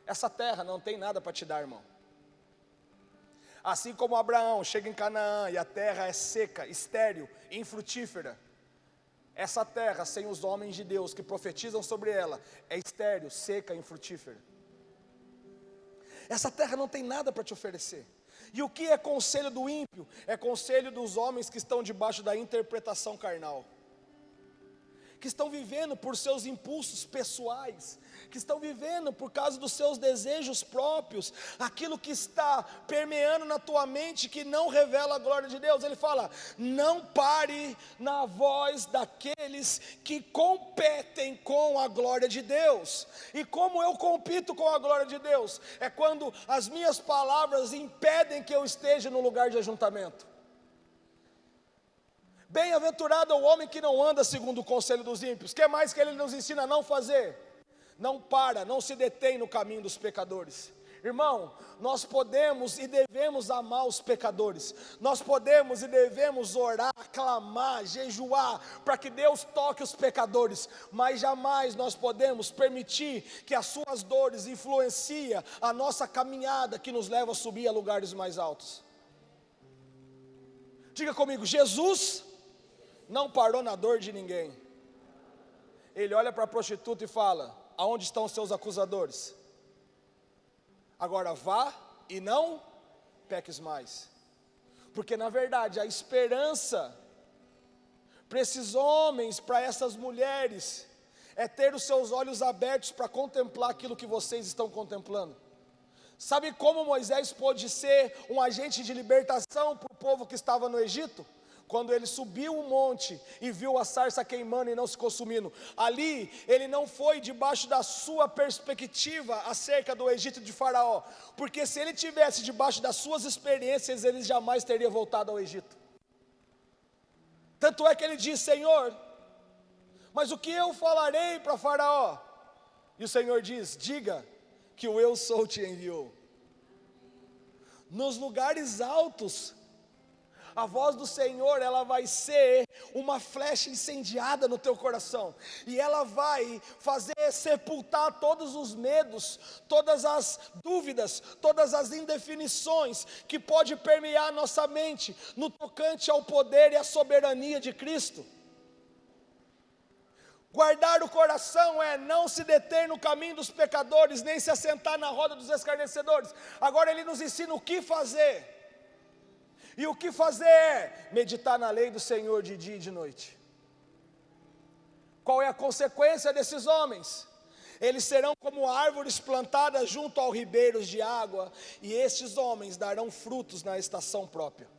Essa terra não tem nada para te dar, irmão. Assim como Abraão chega em Canaã e a terra é seca, estéril, infrutífera, essa terra sem os homens de Deus que profetizam sobre ela é estéril, seca, infrutífera. Essa terra não tem nada para te oferecer. E o que é conselho do ímpio? É conselho dos homens que estão debaixo da interpretação carnal, que estão vivendo por seus impulsos pessoais, que estão vivendo por causa dos seus desejos próprios, aquilo que está permeando na tua mente, que não revela a glória de Deus. Ele fala: não pare na voz daqueles que competem com a glória de Deus. E como eu compito com a glória de Deus? É quando as minhas palavras impedem que eu esteja no lugar de ajuntamento. Bem-aventurado é o homem que não anda segundo o conselho dos ímpios. O que mais que ele nos ensina a não fazer? Não para, não se detém no caminho dos pecadores. Irmão, nós podemos e devemos amar os pecadores. Nós podemos e devemos orar, clamar, jejuar, para que Deus toque os pecadores. Mas jamais nós podemos permitir que as suas dores influenciem a nossa caminhada, que nos leva a subir a lugares mais altos. Diga comigo: Jesus não parou na dor de ninguém. Ele olha para a prostituta e fala: aonde estão os seus acusadores? Agora vá e não peques mais. Porque na verdade a esperança para esses homens, para essas mulheres, é ter os seus olhos abertos para contemplar aquilo que vocês estão contemplando. Sabe como Moisés pôde ser um agente de libertação para o povo que estava no Egito? Quando ele subiu o monte e viu a sarça queimando e não se consumindo, ali ele não foi debaixo da sua perspectiva acerca do Egito de Faraó, porque se ele tivesse debaixo das suas experiências, ele jamais teria voltado ao Egito. Tanto é que ele diz: Senhor, mas o que eu falarei para Faraó? E o Senhor diz: diga que o eu sou te enviou. Nos lugares altos, a voz do Senhor, ela vai ser uma flecha incendiada no teu coração, e ela vai fazer sepultar todos os medos, todas as dúvidas, todas as indefinições que pode permear nossa mente, no tocante ao poder e à soberania de Cristo. Guardar o coração é não se deter no caminho dos pecadores, nem se assentar na roda dos escarnecedores. Agora ele nos ensina o que fazer. E o que fazer é meditar na lei do Senhor de dia e de noite. Qual é a consequência desses homens? Eles serão como árvores plantadas junto aos ribeiros de água, e estes homens darão frutos na estação própria.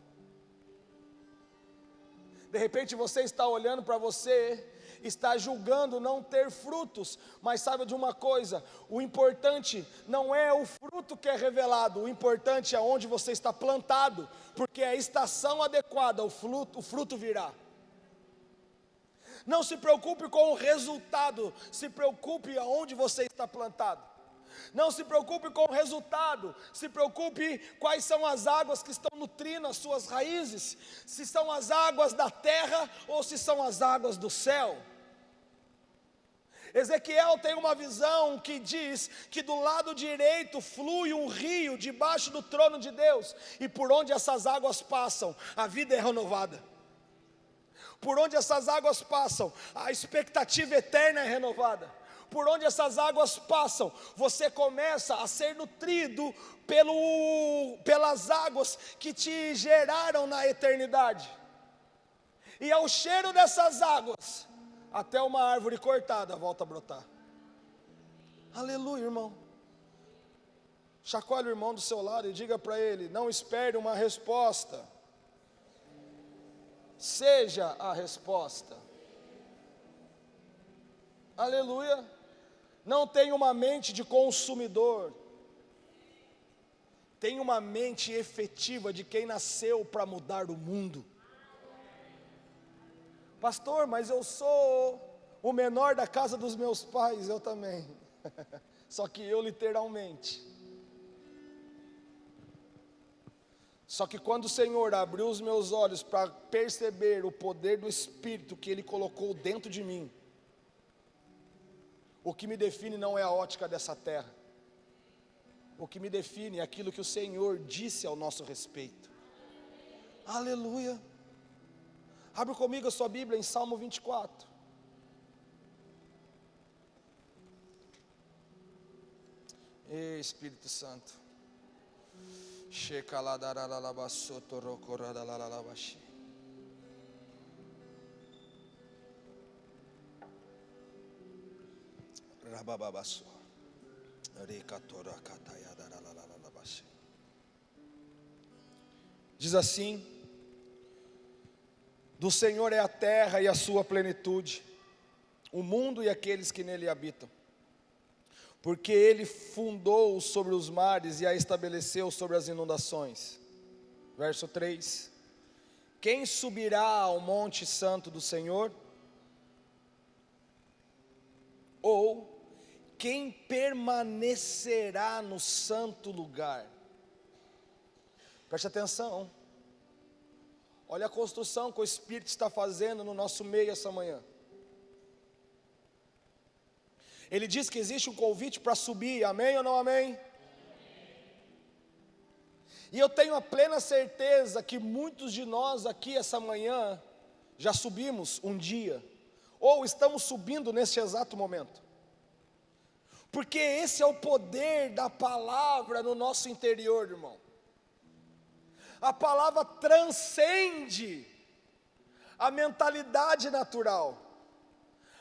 De repente você está olhando para você, está julgando não ter frutos, mas saiba de uma coisa: o importante não é o fruto que é revelado, o importante é onde você está plantado, porque é a estação adequada, o fruto virá. Não se preocupe com o resultado, se preocupe aonde você está plantado. Não se preocupe com o resultado, se preocupe quais são as águas que estão nutrindo as suas raízes, se são as águas da terra ou se são as águas do céu. Ezequiel tem uma visão que diz que do lado direito flui um rio debaixo do trono de Deus, e por onde essas águas passam, a vida é renovada. Por onde essas águas passam, a expectativa eterna é renovada. Por onde essas águas passam, você começa a ser nutrido pelas águas que te geraram na eternidade. E ao cheiro dessas águas, até uma árvore cortada volta a brotar. Aleluia, irmão. Chacoalhe o irmão do seu lado e diga para ele: não espere uma resposta, seja a resposta. Aleluia. Não tenha uma mente de consumidor, tenha uma mente efetiva de quem nasceu para mudar o mundo. Pastor, mas eu sou o menor da casa dos meus pais. Eu também, só que eu literalmente. Só que quando o Senhor abriu os meus olhos para perceber o poder do Espírito que Ele colocou dentro de mim, o que me define não é a ótica dessa terra, o que me define é aquilo que o Senhor disse ao nosso respeito. Aleluia. Abre comigo a sua Bíblia em Salmo 24. Ei, Espírito Santo. Diz assim: do Senhor é a terra e a sua plenitude, o mundo e aqueles que nele habitam. Porque Ele fundou sobre os mares e a estabeleceu sobre as inundações. Verso 3: quem subirá ao monte santo do Senhor? Ou quem permanecerá no santo lugar? Preste atenção. Olha a construção que o Espírito está fazendo no nosso meio essa manhã. Ele diz que existe um convite para subir, amém ou não amém? E eu tenho a plena certeza que muitos de nós aqui essa manhã já subimos um dia, ou estamos subindo nesse exato momento. Porque esse é o poder da palavra no nosso interior, irmão. A palavra transcende a mentalidade natural.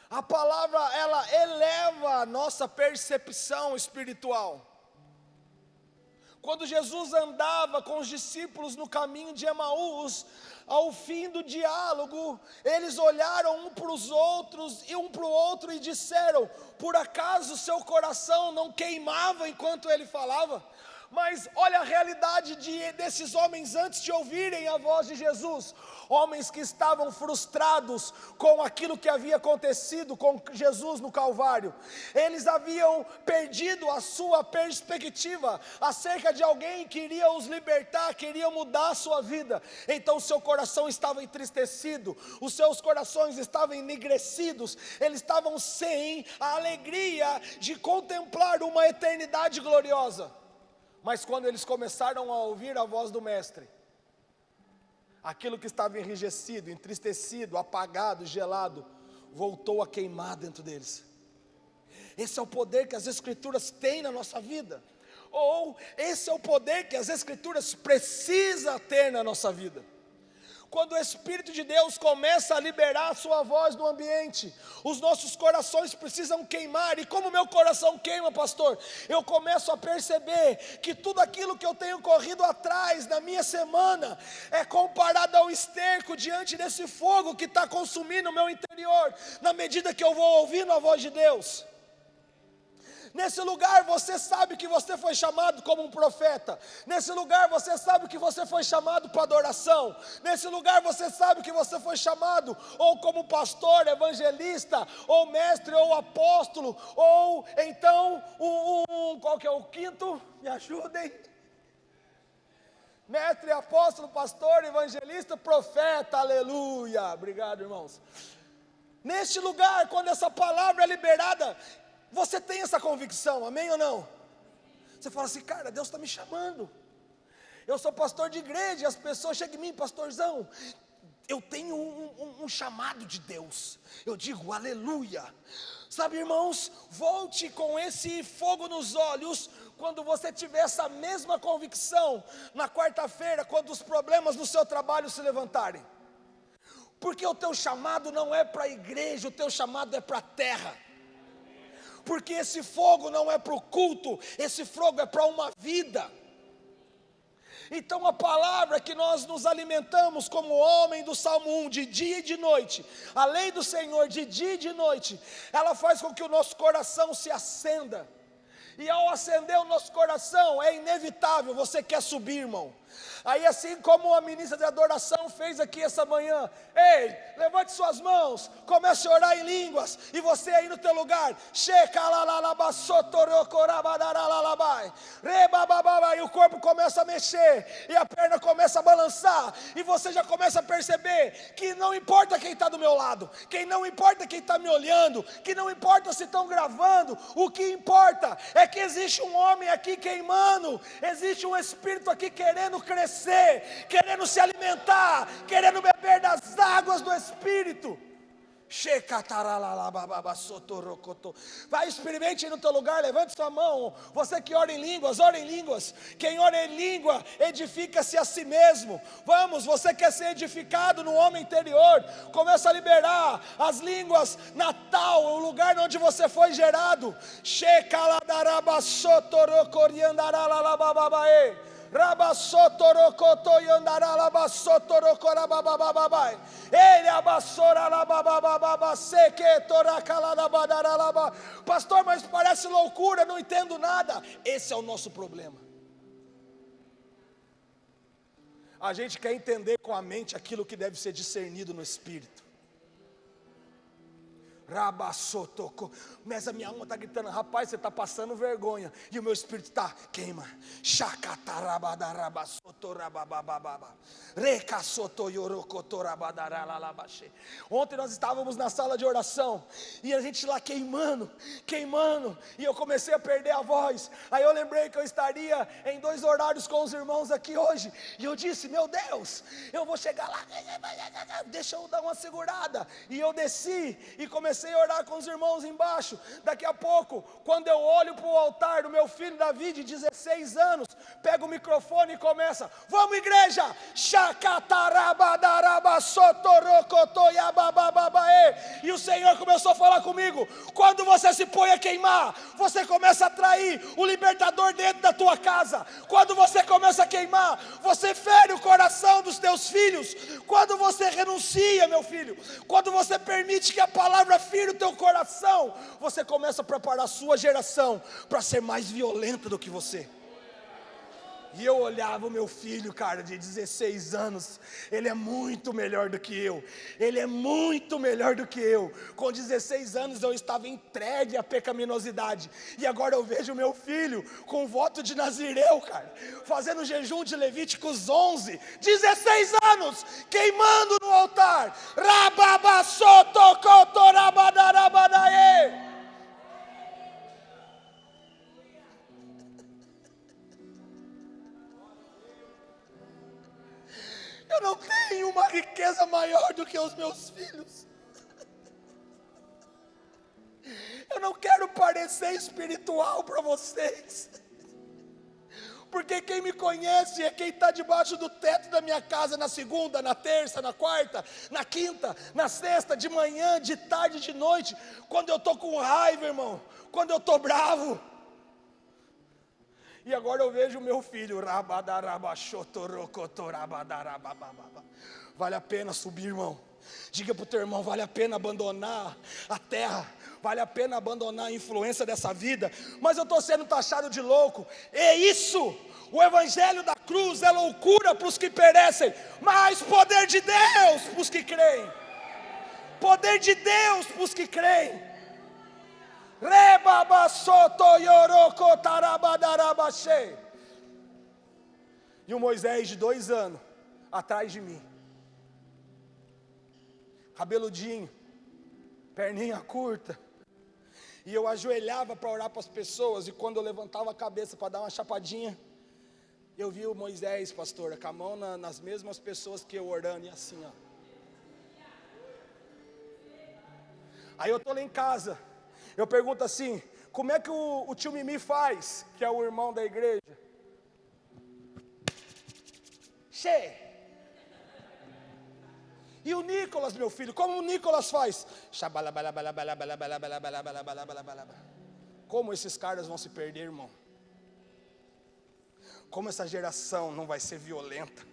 A palavra, ela eleva a nossa percepção espiritual. Quando Jesus andava com os discípulos no caminho de Emaús, ao fim do diálogo, eles olharam um para os outros e um para o outro e disseram: por acaso seu coração não queimava enquanto ele falava? Mas olha a realidade desses homens antes de ouvirem a voz de Jesus. Homens que estavam frustrados com aquilo que havia acontecido com Jesus no Calvário. Eles haviam perdido a sua perspectiva acerca de alguém que iria os libertar, que iria mudar a sua vida. Então seu coração estava entristecido, os seus corações estavam enegrecidos, eles estavam sem a alegria de contemplar uma eternidade gloriosa. Mas quando eles começaram a ouvir a voz do Mestre, aquilo que estava enrijecido, entristecido, apagado, gelado, voltou a queimar dentro deles. Esse é o poder que as Escrituras têm na nossa vida. Ou esse é o poder que as Escrituras precisam ter na nossa vida. Quando o Espírito de Deus começa a liberar a sua voz no ambiente, os nossos corações precisam queimar. E como meu coração queima, pastor? Eu começo a perceber que tudo aquilo que eu tenho corrido atrás na minha semana é comparado ao esterco diante desse fogo que está consumindo o meu interior, na medida que eu vou ouvindo a voz de Deus. Nesse lugar você sabe que você foi chamado como um profeta. Nesse lugar você sabe que você foi chamado para adoração. Nesse lugar você sabe que você foi chamado ou como pastor, evangelista, ou mestre, ou apóstolo, ou então qual que é o quinto? Me ajudem. Mestre, apóstolo, pastor, evangelista, profeta, aleluia. Obrigado, irmãos. Neste lugar, quando essa palavra é liberada, você tem essa convicção, amém ou não? Você fala assim: cara, Deus está me chamando. Eu sou pastor de igreja e as pessoas chegam em mim: pastorzão, eu tenho um chamado de Deus. Eu digo: aleluia. Sabe, irmãos, volte com esse fogo nos olhos quando você tiver essa mesma convicção na quarta-feira, quando os problemas do seu trabalho se levantarem. Porque o teu chamado não é para a igreja, o teu chamado é para a terra. porque esse fogo não é para o culto, esse fogo é para uma vida. Então a palavra que nós nos alimentamos como homem do Salmo 1, de dia e de noite, a lei do Senhor de dia e de noite, ela faz com que o nosso coração se acenda, e ao acender o nosso coração, é inevitável, você quer subir, irmão. Aí assim como a ministra de adoração fez aqui essa manhã, ei, levante suas mãos, comece a orar em línguas, e você aí no teu lugar, e o corpo começa a mexer, e a perna começa a balançar, e você já começa a perceber, que não importa quem está do meu lado, que não importa quem está me olhando, que não importa se estão gravando, o que importa é que existe um homem aqui queimando, existe um espírito aqui querendo crescer, querendo se alimentar, querendo beber das águas do Espírito. Vai, experimente aí no teu lugar, levante sua mão. Você que ora em línguas, ora em línguas. Quem ora em língua, edifica-se a si mesmo. Vamos, você quer ser edificado no homem interior, começa a liberar as línguas natal, o lugar onde você foi gerado. Pastor, mas parece loucura, não entendo nada. Esse é o nosso problema. A gente quer entender com a mente aquilo que deve ser discernido no espírito. Mas a minha alma está gritando, rapaz, você está passando vergonha, e o meu espírito está, queima. Ontem nós estávamos na sala de oração, e a gente lá queimando, e eu comecei a perder a voz. Aí eu lembrei que eu estaria em 2 horários com os irmãos aqui hoje, e eu disse, meu Deus, eu vou chegar lá, deixa eu dar uma segurada. E eu desci e comecei a orar com os irmãos embaixo. Daqui a pouco, quando eu olho para o altar do meu filho Davi, de 16 anos, pego o microfone e começa, vamos igreja, e o Senhor começou a falar comigo, quando você se põe a queimar, você começa a atrair o libertador dentro da tua casa. Quando você começa a queimar, você fere o coração dos teus filhos. Quando você renuncia, meu filho, quando você permite que a palavra fira o teu coração, você começa a preparar a sua geração para ser mais violenta do que você. E eu olhava o meu filho, cara, de 16 anos, ele é muito melhor do que eu, com 16 anos eu estava entregue à pecaminosidade, e agora eu vejo o meu filho com voto de Nazireu, cara, fazendo jejum de Levíticos 11, 16 anos, queimando no altar, rababassotocotorabadarabadaê. Eu não tenho uma riqueza maior do que os meus filhos. Eu não quero parecer espiritual para vocês, porque quem me conhece é quem está debaixo do teto da minha casa na segunda, na terça, na quarta, na quinta, na sexta, de manhã, de tarde, de noite, quando eu estou com raiva, irmão, quando eu estou bravo. E agora eu vejo o meu filho, vale a pena subir, irmão. Diga para o teu irmão, vale a pena abandonar a terra, vale a pena abandonar a influência dessa vida. Mas eu estou sendo taxado de louco. É isso, o evangelho da cruz é loucura para os que perecem, mas poder de Deus para os que creem. Poder de Deus para os que creem. E o Moisés de 2 anos atrás de mim, cabeludinho, perninha curta, e eu ajoelhava para orar para as pessoas, e quando eu levantava a cabeça para dar uma chapadinha, eu vi o Moisés, pastor, com a mão nas mesmas pessoas que eu orando, e assim, ó. Aí eu estou lá em casa, eu pergunto assim, como é que o tio Mimi faz, que é o irmão da igreja? Che. E o Nicolas, meu filho, como o Nicolas faz? Como esses caras vão se perder, irmão? Como essa geração não vai ser violenta?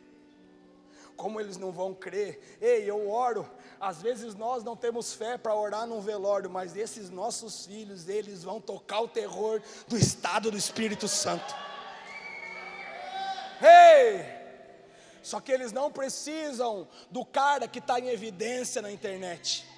Como eles não vão crer? Ei, eu oro. Às vezes nós não temos fé para orar num velório, mas esses nossos filhos, eles vão tocar o terror do estado do Espírito Santo. Ei! Só que eles não precisam do cara que está em evidência na internet.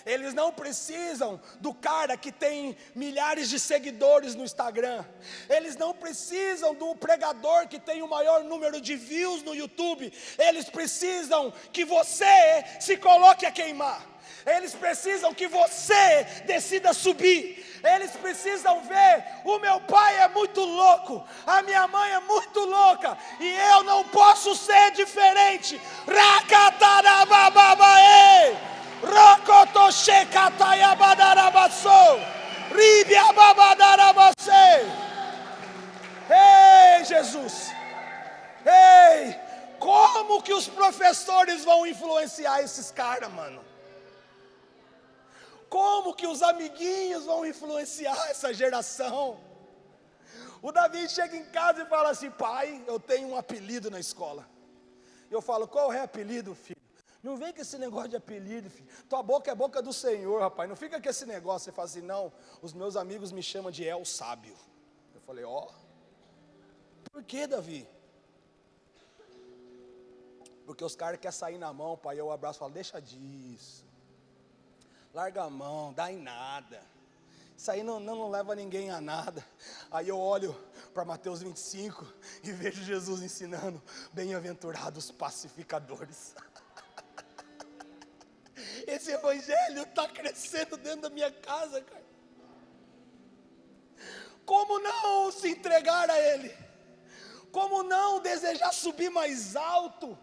Eles não precisam do cara que tem milhares de seguidores no Instagram. Eles não precisam do pregador que tem o maior número de views no YouTube. Eles precisam que você se coloque a queimar. Eles precisam que você decida subir. Eles precisam ver: o meu pai é muito louco, a minha mãe é muito louca, e eu não posso ser diferente. Rakatarabababae. Ei, Jesus! Ei, como que os professores vão influenciar esses caras, mano? Como que os amiguinhos vão influenciar essa geração? O Davi chega em casa e fala assim: pai, eu tenho um apelido na escola. Eu falo: qual é o apelido, filho? Não vem com esse negócio de apelido, filho. Tua boca é boca do Senhor, rapaz. Não fica com esse negócio. Você fala assim: não, os meus amigos me chamam de El Sábio. Eu falei: ó. Por que, Davi? Porque os caras querem sair na mão, pai. Eu abraço e falo: deixa disso. Larga a mão, dá em nada. Isso aí não leva ninguém a nada. Aí eu olho para Mateus 25 e vejo Jesus ensinando: bem-aventurados pacificadores. Esse evangelho está crescendo dentro da minha casa, cara. Como não se entregar a Ele? Como não desejar subir mais alto?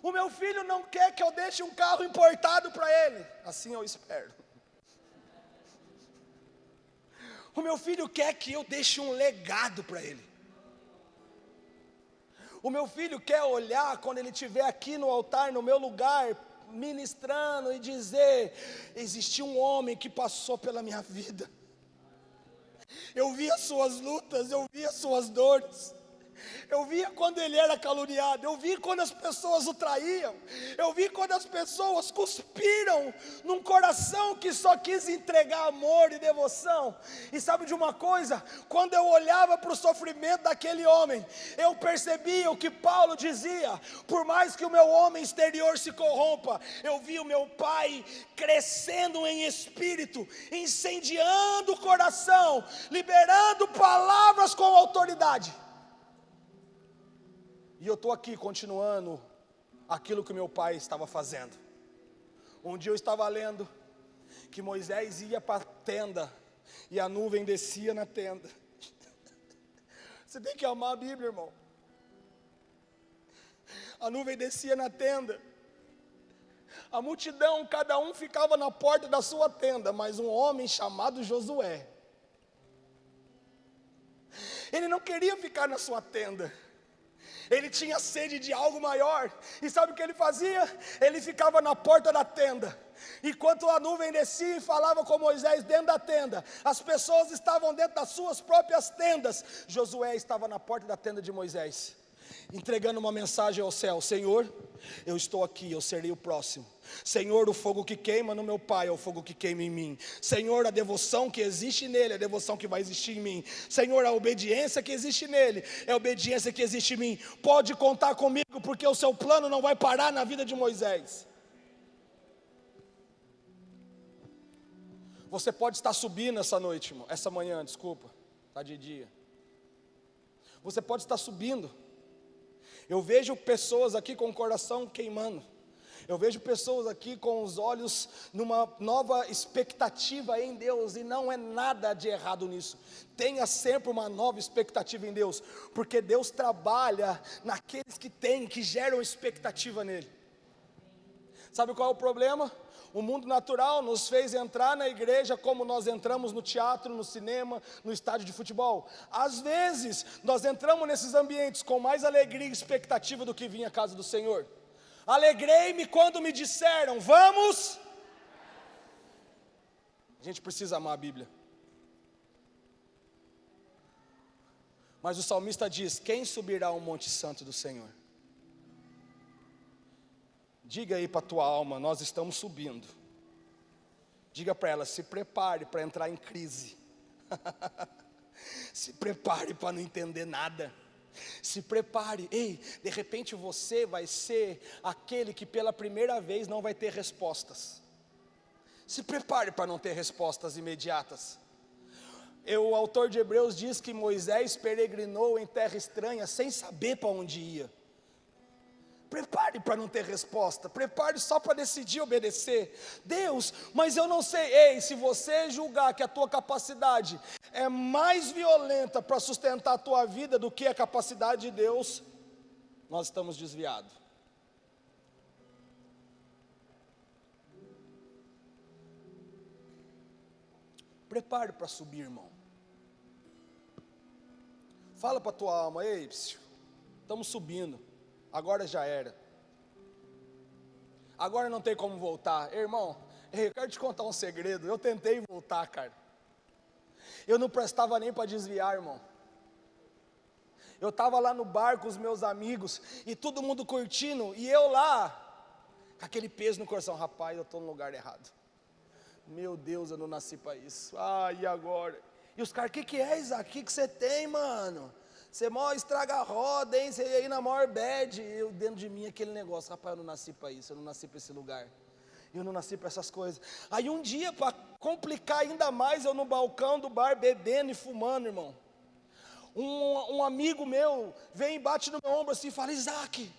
O meu filho não quer que eu deixe um carro importado para ele. Assim eu espero. O meu filho quer que eu deixe um legado para ele. O meu filho quer olhar quando ele estiver aqui no altar, no meu lugar, ministrando e dizer: existiu um homem que passou pela minha vida. Eu vi as suas lutas, eu vi as suas dores. Eu via quando ele era caluniado, eu vi quando as pessoas o traíam, eu vi quando as pessoas cuspiram num coração que só quis entregar amor e devoção. E sabe de uma coisa? Quando eu olhava para o sofrimento daquele homem, eu percebia o que Paulo dizia: por mais que o meu homem exterior se corrompa, eu vi o meu pai crescendo em espírito, incendiando o coração, liberando palavras com autoridade. E eu estou aqui continuando aquilo que meu pai estava fazendo. Um dia eu estava lendo que Moisés ia para a tenda e a nuvem descia na tenda. Você tem que amar a Bíblia, irmão. A nuvem descia na tenda. A multidão, cada um ficava na porta da sua tenda, mas um homem chamado Josué, ele não queria ficar na sua tenda. Ele tinha sede de algo maior. E sabe o que ele fazia? Ele ficava na porta da tenda. Enquanto a nuvem descia e falava com Moisés dentro da tenda, as pessoas estavam dentro das suas próprias tendas. Josué estava na porta da tenda de Moisés, entregando uma mensagem ao céu: Senhor, eu estou aqui, eu serei o próximo. Senhor, o fogo que queima no meu pai é o fogo que queima em mim. Senhor, a devoção que existe nele é a devoção que vai existir em mim. Senhor, a obediência que existe nele é a obediência que existe em mim. Pode contar comigo, porque o seu plano não vai parar na vida de Moisés. Você pode estar subindo essa noite, irmão, essa manhã, desculpa, está de dia. Você pode estar subindo. Eu vejo pessoas aqui com o coração queimando. Eu vejo pessoas aqui com os olhos numa nova expectativa em Deus, e não é nada de errado nisso. Tenha sempre uma nova expectativa em Deus, porque Deus trabalha naqueles que geram expectativa nele. Sabe qual é o problema? O mundo natural nos fez entrar na igreja como nós entramos no teatro, no cinema, no estádio de futebol. Às vezes, nós entramos nesses ambientes com mais alegria e expectativa do que vinha à casa do Senhor. Alegrei-me quando me disseram: vamos. A gente precisa amar a Bíblia. Mas o salmista diz: quem subirá ao monte santo do Senhor? Diga aí para a tua alma: nós estamos subindo. Diga para ela: se prepare para entrar em crise. Se prepare para não entender nada. Se prepare. Ei, de repente você vai ser aquele que pela primeira vez não vai ter respostas. Se prepare para não ter respostas imediatas. O autor de Hebreus diz que Moisés peregrinou em terra estranha sem saber para onde ia. Prepare para não ter resposta, prepare só para decidir obedecer. Deus, mas eu não sei. Ei, se você julgar que a tua capacidade é mais violenta para sustentar a tua vida do que a capacidade de Deus, nós estamos desviados. Prepare para subir, irmão. Fala para a tua alma: ei, estamos subindo. Agora já era. Agora não tem como voltar. Irmão, eu quero te contar um segredo. Eu tentei voltar, cara. Eu não prestava nem para desviar, irmão. Eu estava lá no bar com os meus amigos e todo mundo curtindo, e eu lá, com aquele peso no coração: rapaz, eu estou no lugar errado. Meu Deus, eu não nasci para isso. E agora? E os caras: que é, Isaac? O que você tem, mano? Você mó estraga a roda, hein? Você aí na maior bad. Eu dentro de mim aquele negócio: rapaz, eu não nasci para isso, eu não nasci para esse lugar. Eu não nasci para essas coisas. Aí um dia, para complicar ainda mais, eu no balcão do bar bebendo e fumando, irmão. Um amigo meu vem e bate no meu ombro assim e fala: Isaac,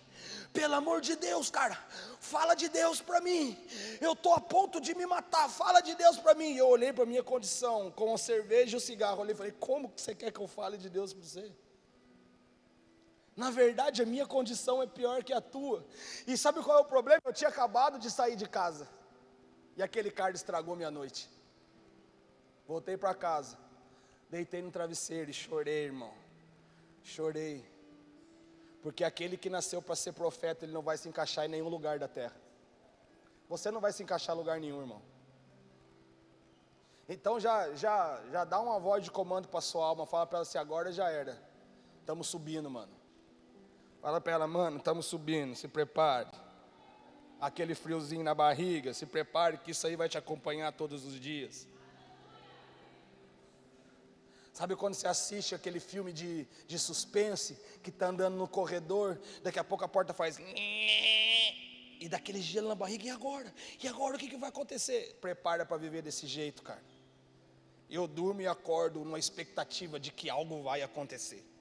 pelo amor de Deus, cara, fala de Deus para mim. Eu estou a ponto de me matar, fala de Deus para mim. E eu olhei para a minha condição, com a cerveja e o cigarro. Eu olhei e falei: como que você quer que eu fale de Deus para você? Na verdade, a minha condição é pior que a tua. E sabe qual é o problema? Eu tinha acabado de sair de casa, e aquele cara estragou minha noite. Voltei para casa, deitei no travesseiro e chorei, irmão. Chorei. Porque aquele que nasceu para ser profeta, ele não vai se encaixar em nenhum lugar da terra. Você não vai se encaixar em lugar nenhum, irmão. Então já dá uma voz de comando para sua alma. Fala para ela assim: agora já era. Estamos subindo, mano. Fala para ela: mano, estamos subindo, se prepare. Aquele friozinho na barriga, se prepare que isso aí vai te acompanhar todos os dias. Sabe quando você assiste aquele filme de suspense, que está andando no corredor, daqui a pouco a porta faz... e dá aquele gelo na barriga: e agora? E agora o que vai acontecer? Prepara para viver desse jeito, cara. Eu durmo e acordo numa expectativa de que algo vai acontecer.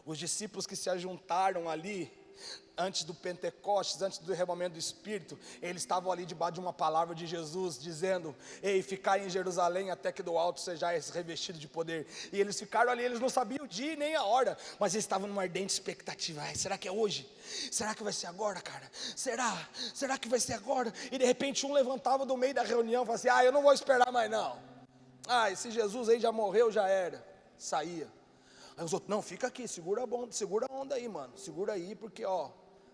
Os discípulos que se ajuntaram ali, antes do Pentecostes, antes do derramamento do Espírito, eles estavam ali debaixo de uma palavra de Jesus, dizendo: ei, ficai em Jerusalém até que do alto sejais revestido de poder. E eles ficaram ali, eles não sabiam o dia nem a hora, mas eles estavam numa ardente expectativa. Será que é hoje? Será que vai ser agora, cara? Será que vai ser agora? E de repente um levantava do meio da reunião e falava assim: eu não vou esperar mais não. Esse Jesus aí já morreu, já era. Saía. Aí os outros: não, fica aqui, segura a onda aí, mano. Segura aí, porque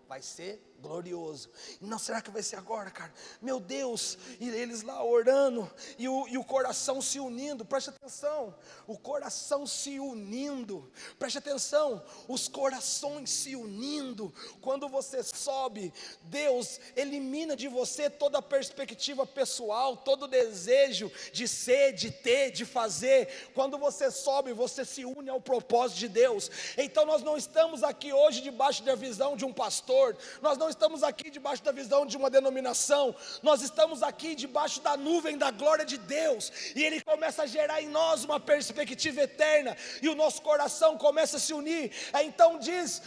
vai ser glorioso. Não, será que vai ser agora, cara? Meu Deus. E eles lá orando, e o coração se unindo. Preste atenção, o coração se unindo. Preste atenção, os corações se unindo. Quando você sobe, Deus elimina de você toda a perspectiva pessoal, todo o desejo de ser, de ter, de fazer. Quando você sobe, você se une ao propósito de Deus. Então nós não estamos aqui hoje debaixo da visão de um pastor, nós não estamos aqui debaixo da visão de uma denominação, nós estamos aqui debaixo da nuvem da glória de Deus, e Ele começa a gerar em nós uma perspectiva eterna, e o nosso coração começa a se unir. Então diz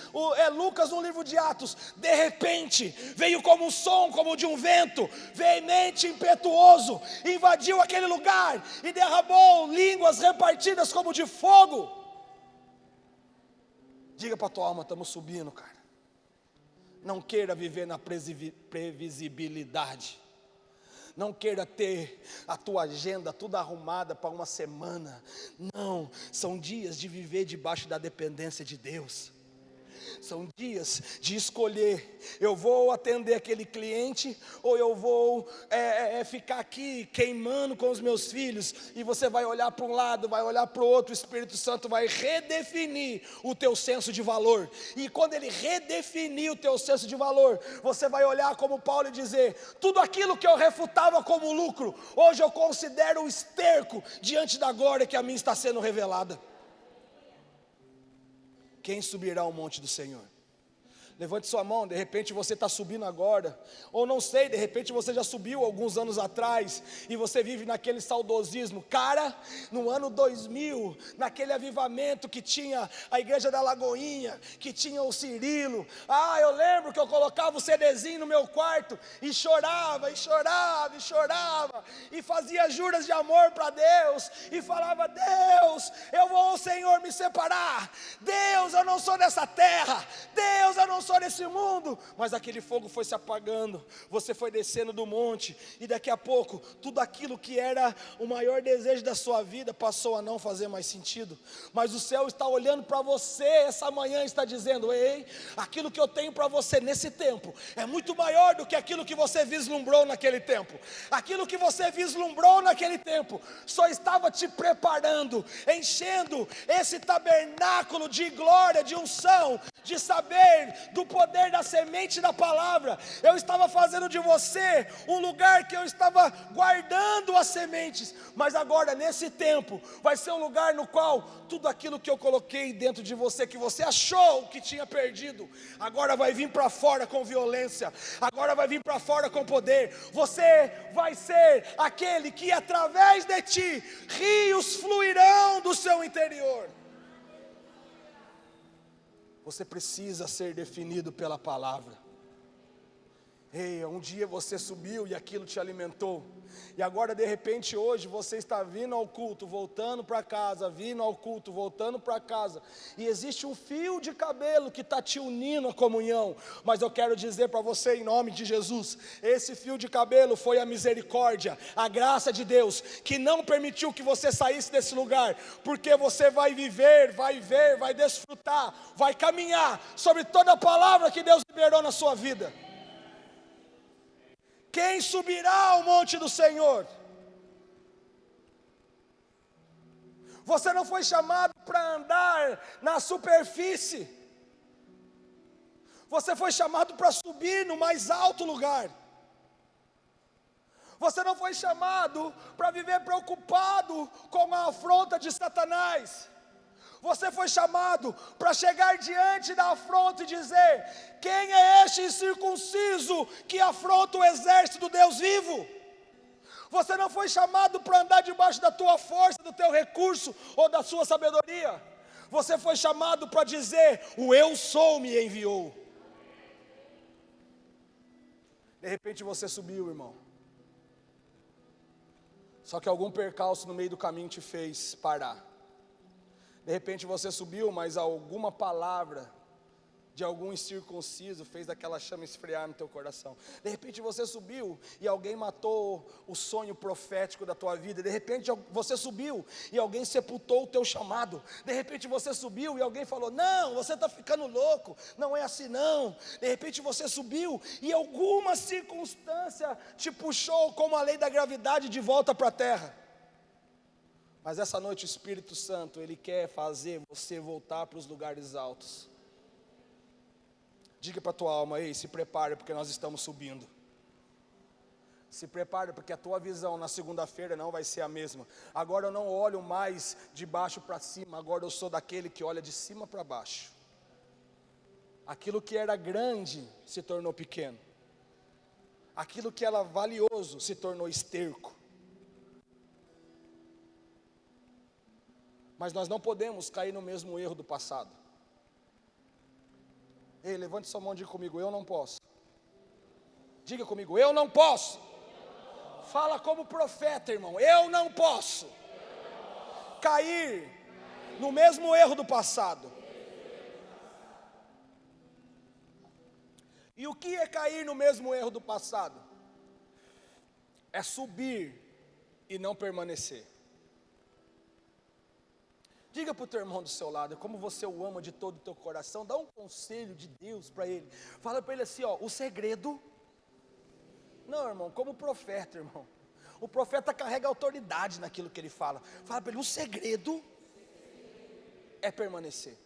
Lucas no livro de Atos: de repente veio como um som, como de um vento veemente, impetuoso, invadiu aquele lugar e derramou línguas repartidas como de fogo. Diga para a tua alma: estamos subindo, cara. Não queira viver na previsibilidade. Não queira ter a tua agenda toda arrumada para uma semana. Não, são dias de viver debaixo da dependência de Deus. São dias de escolher: eu vou atender aquele cliente, ou eu vou ficar aqui queimando com os meus filhos. E você vai olhar para um lado, vai olhar para o outro. O Espírito Santo vai redefinir o teu senso de valor. E quando Ele redefinir o teu senso de valor, você vai olhar como Paulo e dizer: tudo aquilo que eu refutava como lucro, hoje eu considero um esterco diante da glória que a mim está sendo revelada. Quem subirá ao monte do Senhor? Levante sua mão. De repente você está subindo agora, ou não sei, de repente você já subiu alguns anos atrás, e você vive naquele saudosismo. Cara, no ano 2000, naquele avivamento que tinha a igreja da Lagoinha, que tinha o Cirilo, eu lembro que eu colocava o CDzinho no meu quarto, e chorava, e chorava, e chorava, e fazia juras de amor para Deus, e falava: Deus, eu vou, Senhor, me separar, Deus, eu não sou dessa terra, Deus, eu não sou nesse mundo. Mas aquele fogo foi se apagando, você foi descendo do monte, e daqui a pouco, tudo aquilo que era o maior desejo da sua vida, passou a não fazer mais sentido. Mas o céu está olhando para você essa manhã, e está dizendo: ei, aquilo que eu tenho para você nesse tempo, é muito maior do que aquilo que você vislumbrou naquele tempo. Aquilo que você vislumbrou naquele tempo, só estava te preparando, enchendo esse tabernáculo de glória, de unção, de saber do poder da semente da palavra. Eu estava fazendo de você um lugar que eu estava guardando as sementes, mas agora nesse tempo, vai ser um lugar no qual tudo aquilo que eu coloquei dentro de você, que você achou que tinha perdido, agora vai vir para fora com violência, agora vai vir para fora com poder. Você vai ser aquele que através de ti, rios fluirão do seu interior. Você precisa ser definido pela palavra. Ei, um dia você subiu e aquilo te alimentou, e agora de repente hoje você está vindo ao culto, voltando para casa, vindo ao culto, voltando para casa, e existe um fio de cabelo que está te unindo à comunhão. Mas eu quero dizer para você, em nome de Jesus, esse fio de cabelo foi a misericórdia, a graça de Deus, que não permitiu que você saísse desse lugar, porque você vai viver, vai ver, vai desfrutar, vai caminhar sobre toda a palavra que Deus liberou na sua vida. Quem subirá ao monte do Senhor? Você não foi chamado para andar na superfície, você foi chamado para subir no mais alto lugar. Você não foi chamado para viver preocupado com a afronta de Satanás. Você foi chamado para chegar diante da afronta e dizer: quem é este incircunciso que afronta o exército do Deus vivo? Você não foi chamado para andar debaixo da tua força, do teu recurso ou da sua sabedoria. Você foi chamado para dizer: o eu sou me enviou. De repente você subiu, irmão, só que algum percalço no meio do caminho te fez parar. De repente você subiu, mas alguma palavra de algum incircunciso fez aquela chama esfriar no teu coração. De repente você subiu e alguém matou o sonho profético da tua vida. De repente você subiu e alguém sepultou o teu chamado. De repente você subiu e alguém falou: não, você está ficando louco, não é assim não. De repente você subiu e alguma circunstância te puxou, como a lei da gravidade, de volta para a terra. Mas essa noite o Espírito Santo, Ele quer fazer você voltar para os lugares altos. Diga para a tua alma: ei, se prepare, porque nós estamos subindo. Se prepare, porque a tua visão na segunda-feira não vai ser a mesma. Agora eu não olho mais de baixo para cima, agora eu sou daquele que olha de cima para baixo. Aquilo que era grande se tornou pequeno. Aquilo que era valioso se tornou esterco. Mas nós não podemos cair no mesmo erro do passado. Ei, levante sua mão e diga comigo: eu não posso. Diga comigo: eu não posso. Fala como profeta, irmão: eu não posso cair no mesmo erro do passado. E o que é cair no mesmo erro do passado? É subir e não permanecer. Diga para o teu irmão do seu lado, como você o ama de todo o teu coração, dá um conselho de Deus para ele. Fala para ele assim, ó, o segredo. Não, irmão, como profeta, irmão. O profeta carrega autoridade naquilo que ele fala. Fala para ele, o segredo é permanecer.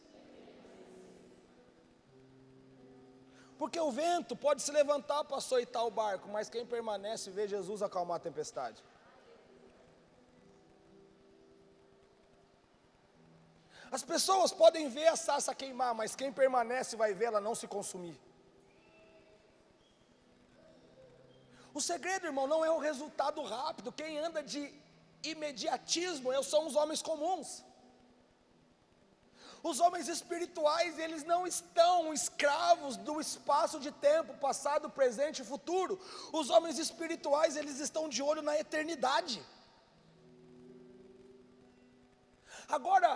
Porque o vento pode se levantar para açoitar o barco, mas quem permanece vê Jesus acalmar a tempestade. As pessoas podem ver a sarça queimar, mas quem permanece vai ver ela não se consumir. O segredo, irmão, não é o resultado rápido. Quem anda de imediatismo são os homens comuns. Os homens espirituais, eles não estão escravos do espaço de tempo, passado, presente e futuro. Os homens espirituais, eles estão de olho na eternidade. Agora,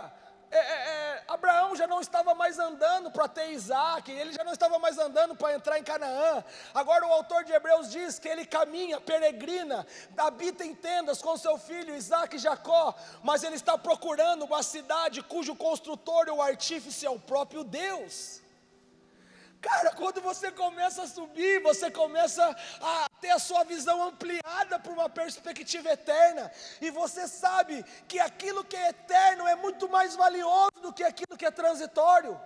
Abraão já não estava mais andando para ter Isaac, ele já não estava mais andando para entrar em Canaã. Agora o autor de Hebreus diz que ele caminha, peregrina, habita em tendas com seu filho Isaac e Jacó, mas ele está procurando uma cidade cujo construtor e o artífice é o próprio Deus. Cara, quando você começa a subir, você começa a ter a sua visão ampliada por uma perspectiva eterna, e você sabe que aquilo que é eterno é muito mais valioso do que aquilo que é transitório.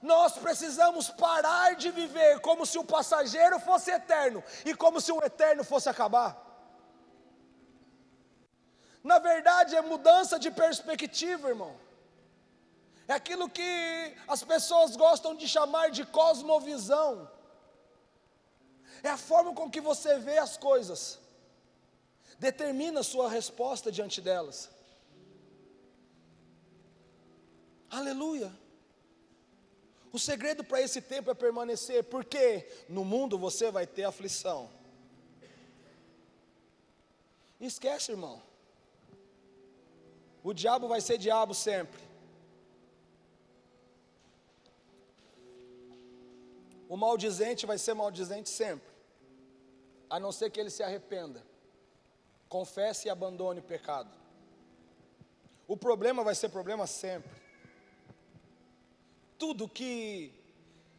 Nós precisamos parar de viver como se o passageiro fosse eterno, e como se o eterno fosse acabar. Na verdade é mudança de perspectiva, irmão. É aquilo que as pessoas gostam de chamar de cosmovisão. É a forma com que você vê as coisas, determina a sua resposta diante delas. Aleluia. O segredo para esse tempo é permanecer, porque no mundo você vai ter aflição. Esquece, irmão. O diabo vai ser diabo sempre. O maldizente vai ser maldizente sempre, a não ser que ele se arrependa, confesse e abandone o pecado. O problema vai ser problema sempre. Tudo que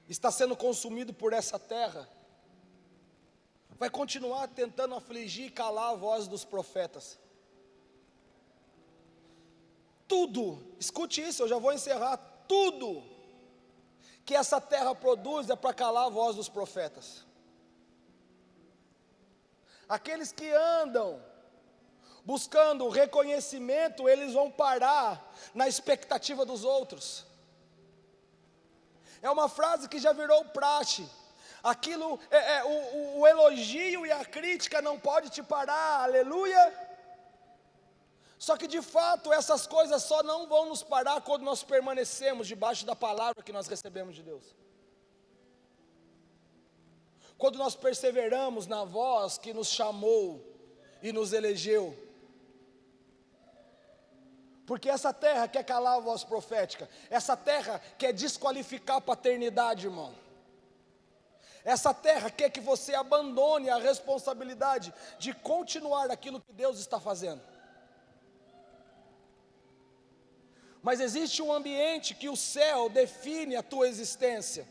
está sendo consumido por essa terra vai continuar tentando afligir e calar a voz dos profetas. Tudo, escute isso, eu já vou encerrar. Tudo que essa terra produz é para calar a voz dos profetas. Aqueles que andam buscando reconhecimento, eles vão parar na expectativa dos outros. É uma frase que já virou praxe. Aquilo, o elogio e a crítica não pode te parar, aleluia. Só que de fato essas coisas só não vão nos parar quando nós permanecemos debaixo da palavra que nós recebemos de Deus. Quando nós perseveramos na voz que nos chamou e nos elegeu. Porque essa terra quer calar a voz profética. Essa terra quer desqualificar a paternidade, irmão. Essa terra quer que você abandone a responsabilidade de continuar aquilo que Deus está fazendo. Mas existe um ambiente que o céu define a tua existência.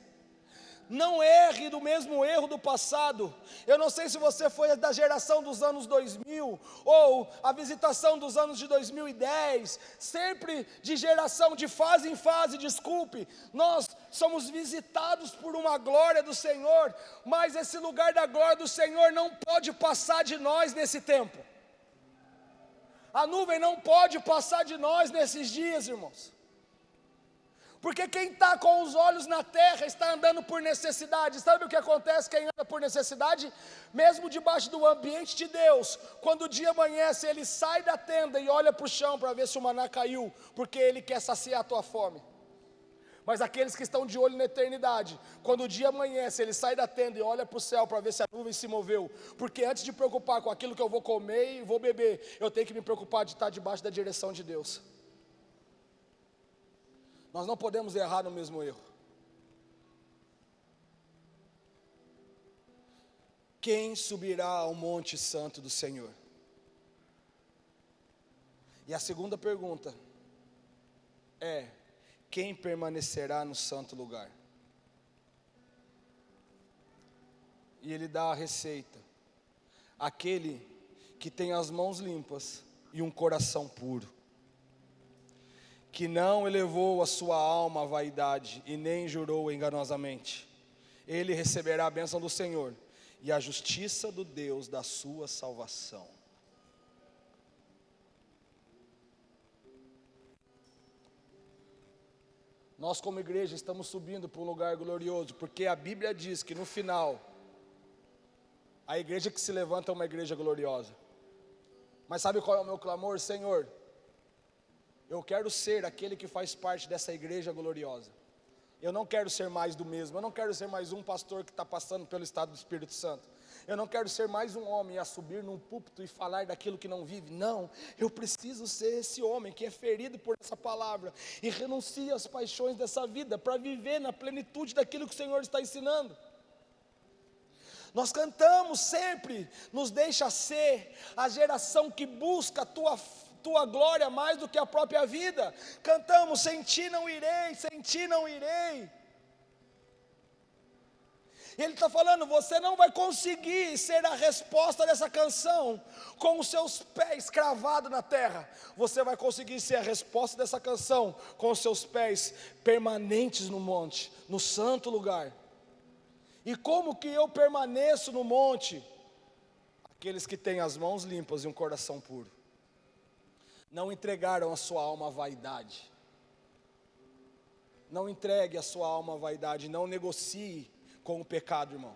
Não erre do mesmo erro do passado. Eu não sei se você foi da geração dos anos 2000 ou a visitação dos anos de 2010, sempre de geração, de fase em fase, desculpe. Nós somos visitados por uma glória do Senhor, mas esse lugar da glória do Senhor não pode passar de nós nesse tempo. A nuvem não pode passar de nós nesses dias, irmãos. Porque quem está com os olhos na terra está andando por necessidade. Sabe o que acontece quem anda por necessidade? Mesmo debaixo do ambiente de Deus, quando o dia amanhece, ele sai da tenda e olha para o chão para ver se o maná caiu, porque ele quer saciar a tua fome. Mas aqueles que estão de olho na eternidade, quando o dia amanhece, ele sai da tenda e olha para o céu para ver se a nuvem se moveu. Porque antes de preocupar com aquilo que eu vou comer e vou beber, eu tenho que me preocupar de estar debaixo da direção de Deus. Nós não podemos errar no mesmo erro. Quem subirá ao monte santo do Senhor? E a segunda pergunta: é: quem permanecerá no santo lugar? E ele dá a receita: aquele que tem as mãos limpas e um coração puro, que não elevou a sua alma à vaidade e nem jurou enganosamente. Ele receberá a bênção do Senhor e a justiça do Deus da sua salvação. Nós como igreja estamos subindo para um lugar glorioso, porque a Bíblia diz que no final, a igreja que se levanta é uma igreja gloriosa. Mas sabe qual é o meu clamor? Senhor, eu quero ser aquele que faz parte dessa igreja gloriosa. Eu não quero ser mais do mesmo. Eu não quero ser mais um pastor que está passando pelo estado do Espírito Santo. Eu não quero ser mais um homem a subir num púlpito e falar daquilo que não vive. Não, eu preciso ser esse homem que é ferido por essa palavra e renuncia às paixões dessa vida para viver na plenitude daquilo que o Senhor está ensinando. Nós cantamos sempre: nos deixa ser a geração que busca a tua glória mais do que a própria vida. Cantamos: sem ti não irei, sem ti não irei. E ele está falando: você não vai conseguir ser a resposta dessa canção com os seus pés cravados na terra. Você vai conseguir ser a resposta dessa canção com os seus pés permanentes no monte, no santo lugar. E como que eu permaneço no monte? Aqueles que têm as mãos limpas e um coração puro. Não entregaram a sua alma à vaidade. Não entregue a sua alma à vaidade. Não negocie com o pecado, irmão.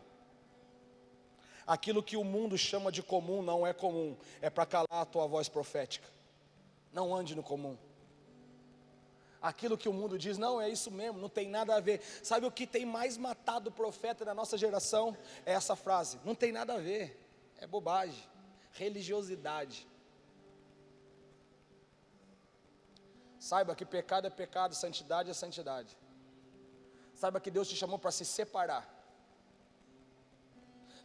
Aquilo que o mundo chama de comum não é comum. É para calar a tua voz profética. Não ande no comum. Aquilo que o mundo diz: não, é isso mesmo, não tem nada a ver. Sabe o que tem mais matado o profeta da nossa geração? É essa frase: não tem nada a ver. É bobagem, religiosidade. Saiba que pecado é pecado, santidade é santidade. Saiba que Deus te chamou para se separar.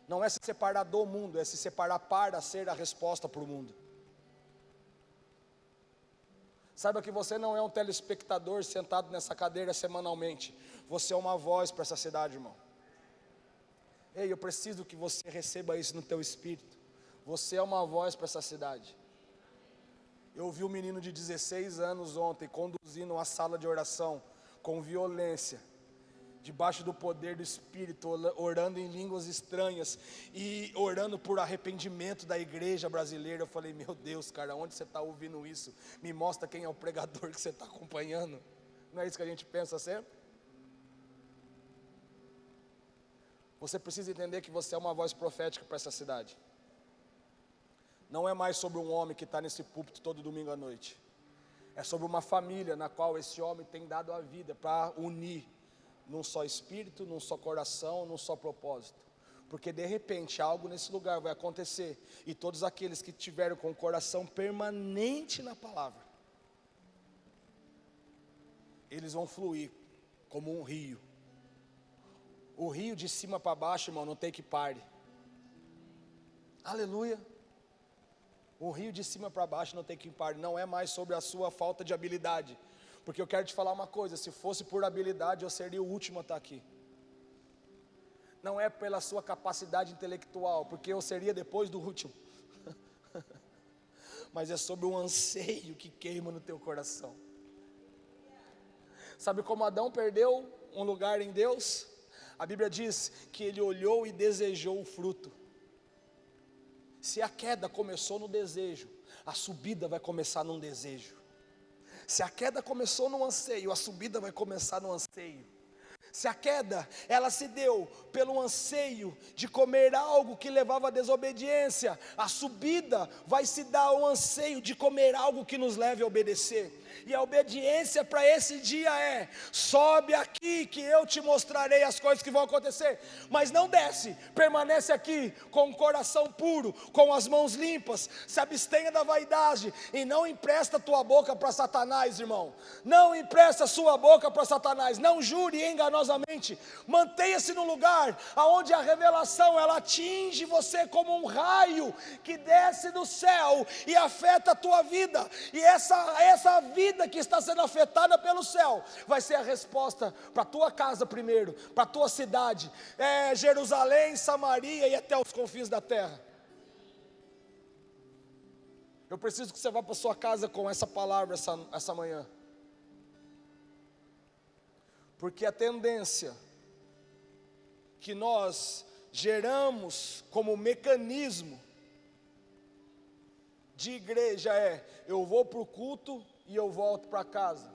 Não é se separar do mundo, é se separar para ser a resposta para o mundo. Saiba que você não é um telespectador sentado nessa cadeira semanalmente. Você é uma voz para essa cidade, irmão. Ei, eu preciso que você receba isso no teu espírito. Você é uma voz para essa cidade. Eu vi um menino de 16 anos ontem conduzindo uma sala de oração com violência, debaixo do poder do Espírito, orando em línguas estranhas e orando por arrependimento da igreja brasileira. Eu falei: meu Deus, cara, onde você está ouvindo isso? Me mostra quem é o pregador que você está acompanhando. Não é isso que a gente pensa sempre? Você precisa entender que você é uma voz profética para essa cidade. Não é mais sobre um homem que está nesse púlpito todo domingo à noite. É sobre uma família na qual esse homem tem dado a vida para unir num só espírito, num só coração, num só propósito. Porque de repente algo nesse lugar vai acontecer, e todos aqueles que tiveram com o coração permanente na palavra, eles vão fluir como um rio. O rio de cima para baixo, irmão, não tem que pare. Aleluia. O rio de cima para baixo não tem que pare. Não é mais sobre a sua falta de habilidade. Porque eu quero te falar uma coisa: se fosse por habilidade, eu seria o último a estar aqui. Não é pela sua capacidade intelectual, porque eu seria depois do último. Mas é sobre um anseio que queima no teu coração. Sabe como Adão perdeu um lugar em Deus? A Bíblia diz que ele olhou e desejou o fruto. Se a queda começou no desejo, a subida vai começar num desejo. Se a queda começou no anseio, a subida vai começar no anseio. Se a queda, ela se deu pelo anseio de comer algo que levava à desobediência, a subida vai se dar ao anseio de comer algo que nos leve a obedecer. E a obediência para esse dia é: sobe aqui que eu te mostrarei as coisas que vão acontecer. Mas não desce, permanece aqui com o coração puro, com as mãos limpas. Se abstenha da vaidade e não empresta a tua boca para Satanás, irmão. Não empresta a sua boca para Satanás. Não jure enganosamente poderosamente. Mantenha-se no lugar aonde a revelação ela atinge você como um raio que desce do céu e afeta a tua vida. E essa vida que está sendo afetada pelo céu vai ser a resposta para a tua casa primeiro, para a tua cidade, Jerusalém, Samaria e até os confins da terra. Eu preciso que você vá para sua casa com essa palavra essa manhã. Porque a tendência que nós geramos como mecanismo de igreja eu vou para o culto e eu volto para casa.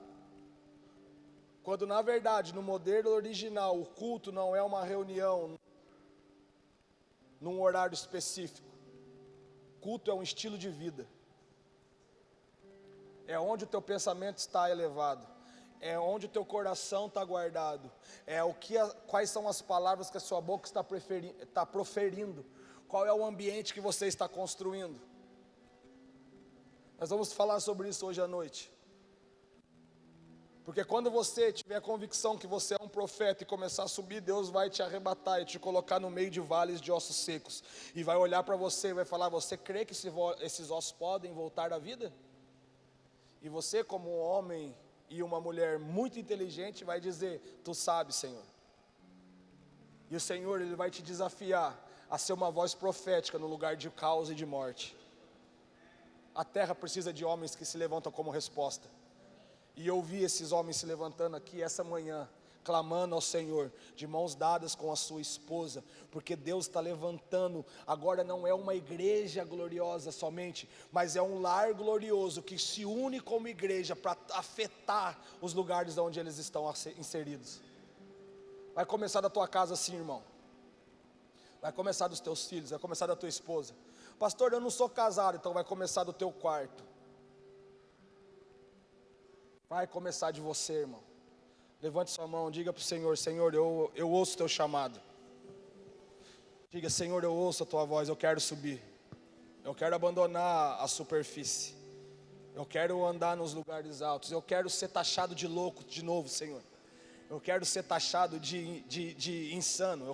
Quando na verdade no modelo original o culto não é uma reunião num horário específico. Culto é um estilo de vida. É onde o teu pensamento está elevado. É onde o teu coração está guardado. Quais são as palavras que a sua boca está proferindo. Qual é o ambiente que você está construindo. Nós vamos falar sobre isso hoje à noite. Porque quando você tiver a convicção que você é um profeta e começar a subir, Deus vai te arrebatar e te colocar no meio de vales de ossos secos. E vai olhar para você e vai falar: você crê que esses ossos podem voltar à vida? E você, como um homem e uma mulher muito inteligente, vai dizer: tu sabes, Senhor. E o Senhor, Ele vai te desafiar a ser uma voz profética no lugar de caos e de morte. A terra precisa de homens que se levantam como resposta. E eu vi esses homens se levantando aqui essa manhã, clamando ao Senhor, de mãos dadas com a sua esposa, porque Deus está levantando. Agora não é uma igreja gloriosa somente, mas é um lar glorioso que se une como igreja para afetar os lugares onde eles estão inseridos. Vai começar da tua casa assim, irmão. Vai começar dos teus filhos, vai começar da tua esposa. Pastor, eu não sou casado, então vai começar do teu quarto. Vai começar de você, irmão. Levante sua mão, diga para o Senhor: Senhor, eu ouço o teu chamado. Diga: Senhor, eu ouço a tua voz, eu quero subir. Eu quero abandonar a superfície. Eu quero andar nos lugares altos. Eu quero ser taxado de louco de novo, Senhor. Eu quero ser taxado de insano.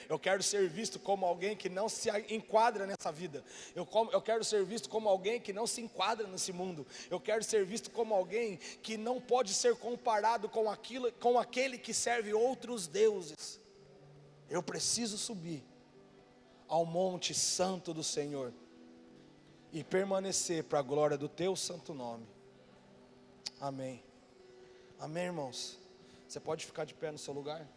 Eu quero ser visto como alguém que não se enquadra nessa vida. Eu quero ser visto como alguém que não se enquadra nesse mundo. Eu quero ser visto como alguém que não pode ser comparado com aquele que serve outros deuses. Eu preciso subir ao monte santo do Senhor e permanecer para a glória do teu santo nome. Amém. Amém, irmãos. Você pode ficar de pé no seu lugar?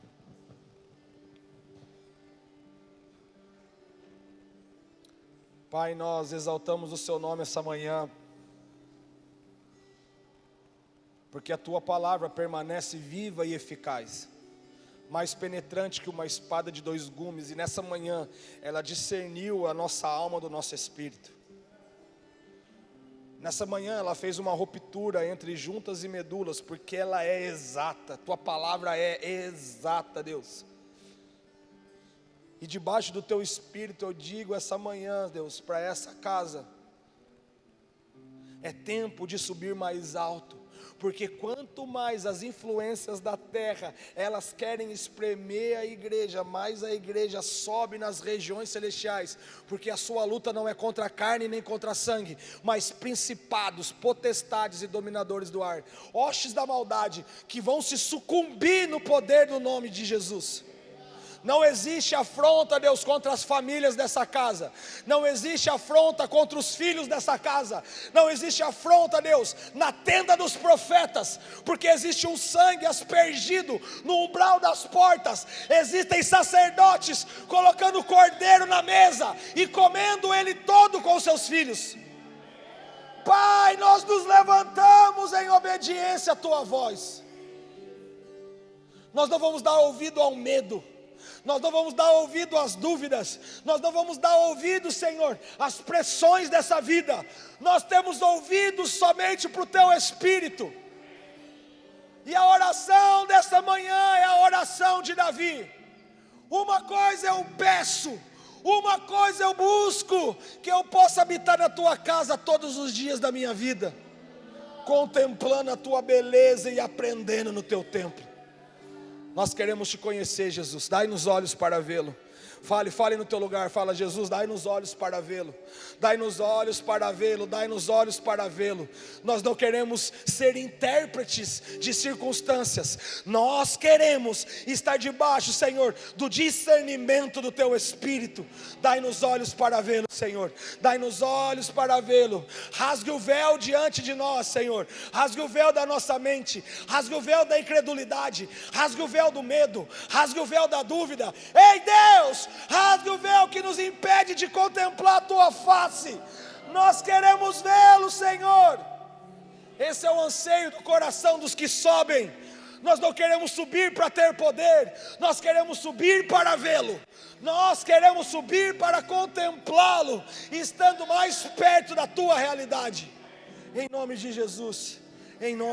Pai, nós exaltamos o seu nome essa manhã, porque a tua palavra permanece viva e eficaz, mais penetrante que uma espada de 2 gumes, e nessa manhã ela discerniu a nossa alma do nosso espírito. Nessa manhã ela fez uma ruptura entre juntas e medulas, porque ela é exata, tua palavra é exata, Deus. E debaixo do teu espírito eu digo essa manhã, Deus, para essa casa: é tempo de subir mais alto. Porque quanto mais as influências da terra, elas querem espremer a igreja, mais a igreja sobe nas regiões celestiais. Porque a sua luta não é contra a carne nem contra a sangue, mas principados, potestades e dominadores do ar, hostes da maldade, que vão se sucumbir no poder do nome de Jesus. Não existe afronta, Deus, contra as famílias dessa casa. Não existe afronta contra os filhos dessa casa. Não existe afronta, Deus, na tenda dos profetas, porque existe um sangue aspergido no umbral das portas. Existem sacerdotes colocando o cordeiro na mesa e comendo ele todo com seus filhos. Pai, nós nos levantamos em obediência à tua voz. Nós não vamos dar ouvido ao medo. Nós não vamos dar ouvido às dúvidas. Nós não vamos dar ouvido, Senhor, às pressões dessa vida. Nós temos ouvido somente para o teu Espírito. E a oração desta manhã é a oração de Davi: uma coisa eu peço, uma coisa eu busco, que eu possa habitar na tua casa todos os dias da minha vida, contemplando a tua beleza e aprendendo no teu templo. Nós queremos te conhecer, Jesus. Dai-nos olhos para vê-lo. Fale no teu lugar, fala: Jesus, dai-nos olhos para vê-lo, dai-nos olhos para vê-lo, dai-nos olhos para vê-lo. Nós não queremos ser intérpretes de circunstâncias, nós queremos estar debaixo, Senhor, do discernimento do teu Espírito. Dai-nos olhos para vê-lo, Senhor, dai-nos olhos para vê-lo. Rasgue o véu diante de nós, Senhor, rasgue o véu da nossa mente, rasgue o véu da incredulidade, rasgue o véu do medo, rasgue o véu da dúvida. Ei Deus, rasgue o véu que nos impede de contemplar a tua face. Nós queremos vê-lo, Senhor. Esse é o anseio do coração dos que sobem. Nós não queremos subir para ter poder, nós queremos subir para vê-lo. Nós queremos subir para contemplá-lo, estando mais perto da tua realidade. Em nome de Jesus, em nome